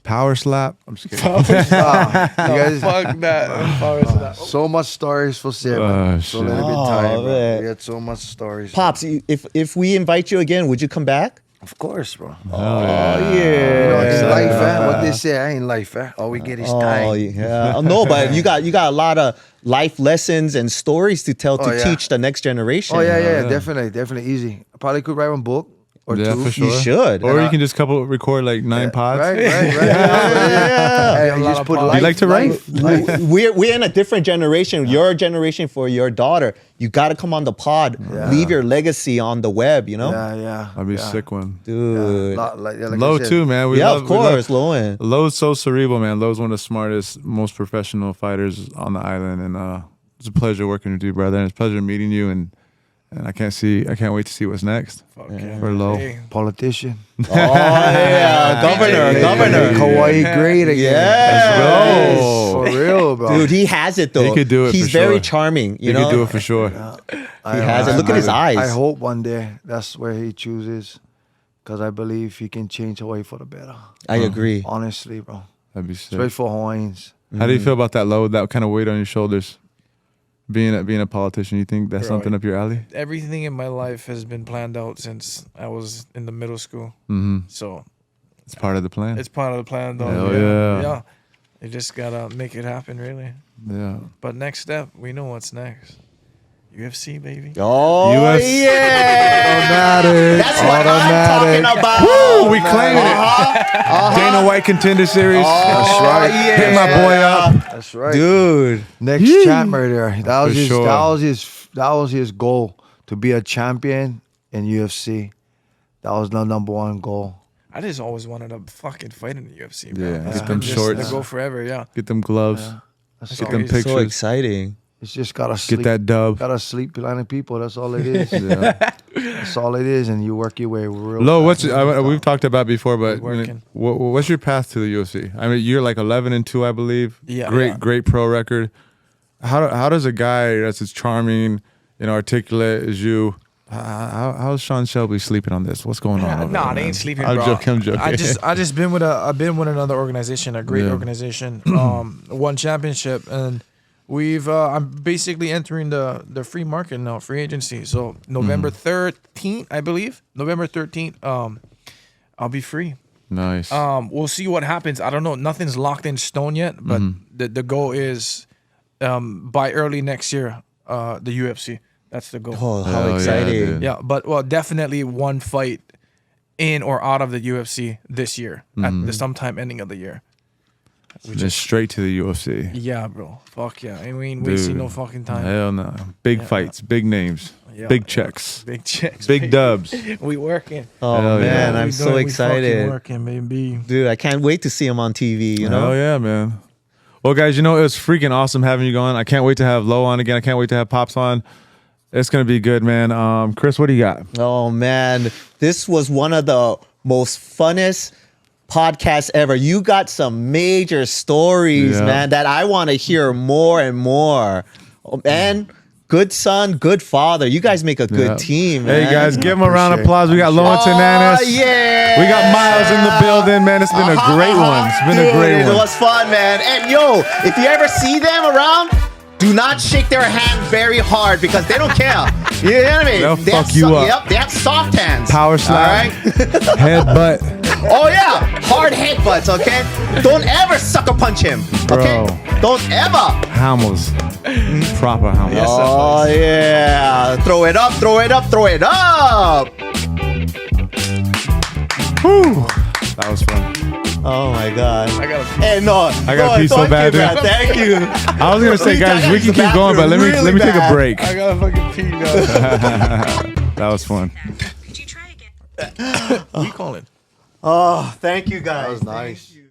power slap. I'm just kidding. You guys, Fuck that. so much stories for Sim. So let it be time, bro. man. We had so much stories. Pops, if we invite you again, would you come back? Of course, bro. Oh, You know, it's yeah. life, What they say, I ain't life, All we get is time. Oh, yeah. No, but you got a lot of life lessons and stories to tell to yeah. teach the next generation. Oh, yeah. Definitely easy. I probably could write 1 book or 2. For sure. You should. Or you can just record like 9 pods. Right. Yeah. Hey, A you lot just of put pods. life. You like to write? life. We're in a different generation. Your generation for your daughter. You got to come on the pod. Yeah. Leave your legacy on the web, Yeah. That'd be a sick one. Dude. Like Low I said, too, man. Yeah, of course, Lowen. Lowe's so cerebral, man. Lowe's one of the smartest, most professional fighters on the island, and it's a pleasure working with you, brother. And it's a pleasure meeting you, and I can't wait to see what's next for Lowe. Hey. Politician. Oh, yeah. Governor. Hawaii great again. Yeah. Let's go. For real, bro. Dude, he has it though. He could do it He's for very sure. charming. You can do it for sure. He has it. Look at his eyes. I hope one day that's where he chooses, because I believe he can change Hawaii for the better. I agree. Honestly, bro. That'd be sick. Especially for Hawaiians. How do you feel about that load, that kind of weight on your shoulders? Being a politician, you think that's Bro, something up your alley? Everything in my life has been planned out since I was in the middle school. Mm-hmm. So It's part of the plan. it's part of the plan, though. Hell yeah. Yeah. You just gotta make it happen, really. Yeah. But next step, we know what's next. UFC, baby. Oh, US yeah. Automatic. That's what I'm talking about. Woo, we claim it. Dana White Contender Series. That's right. Yeah. Hit my boy up. That's right. Dude. Next champ right there. That was For his. sure. That was his goal, to be a champion in UFC. That was the #1 goal. I just always wanted to fucking fight in the UFC, bro. Yeah, That's get them been just shorts. to go forever, yeah. Get them gloves. That's Get all. them crazy. pictures. So exciting. It's just gotta sleep. Get that dub. Gotta sleep planning people. That's all it is. Yeah. That's all it is, and you work your way real. Lo, fast. we've talked about before, but Working. what's your path to the UFC? I mean, you're like 11-2, I believe. Yeah. Great pro record. How does a guy that's as charming, articulate as you? How's Sean Shelby sleeping on this? What's going on? over Nah, there, they man? ain't sleeping, I'm bro. joking. I just been with I've been with another organization, a great Yeah. organization, won championship, and I'm basically entering the free market now, free agency. So November 13th, I believe, November 13th, I'll be free. Nice. We'll see what happens. I don't know. Nothing's locked in stone yet, but the goal is by early next year, the UFC. That's the goal. Oh, how Hell yeah, exciting. dude. Yeah, but definitely one fight in or out of the UFC this year at the sometime ending of the year. Just straight to the UFC. Yeah, bro. Fuck yeah. I mean, we see no fucking time. Hell no. Big fights, big names, Yeah, big yeah. checks, Big checks. big baby. dubs. We working. Oh Hell yeah. man, We I'm so doing- we excited, fucking working, baby. dude. I can't wait to see him on TV. You know. Oh yeah, man. Well, guys, you know, it was freaking awesome having you on. I can't wait to have Low on again. I can't wait to have Pops on. It's gonna be good, man. Chris, what do you got? Oh man, this was one of the most funnest podcasts ever. You got some major stories, Yeah. man, that I want to hear more and more. Oh, man, good son, good father. You guys make a good Yeah. team, man. Hey guys, give him a round of Appreciate applause. We got Lowen Tynanes. Oh, yeah. We got Miles in the building, man. It's been a great one. It's been a Dude, great It one. was fun, man. And yo, if you ever see them around, do not shake their hand very hard because they don't care. You know what I mean? They'll They have fuck you up. Yep, they have soft hands. Power slap. All right. Headbutt. Oh yeah, hard headbutts. Okay, don't ever sucker punch him. Okay, Bro. don't ever. Hammers. Proper hammers. Oh yeah, throw it up, throw it up, throw it up. Whew. That was fun. Oh my god. I gotta Hey, no, I gotta pee so thank bad, you, man. dude. Thank you. I was gonna say, We guys, gotta we use can the keep going, but let me bathroom take a really break. I gotta fucking pee now. That was fun. Could you try again? We calling. Oh, thank you guys. That was nice. Thank you.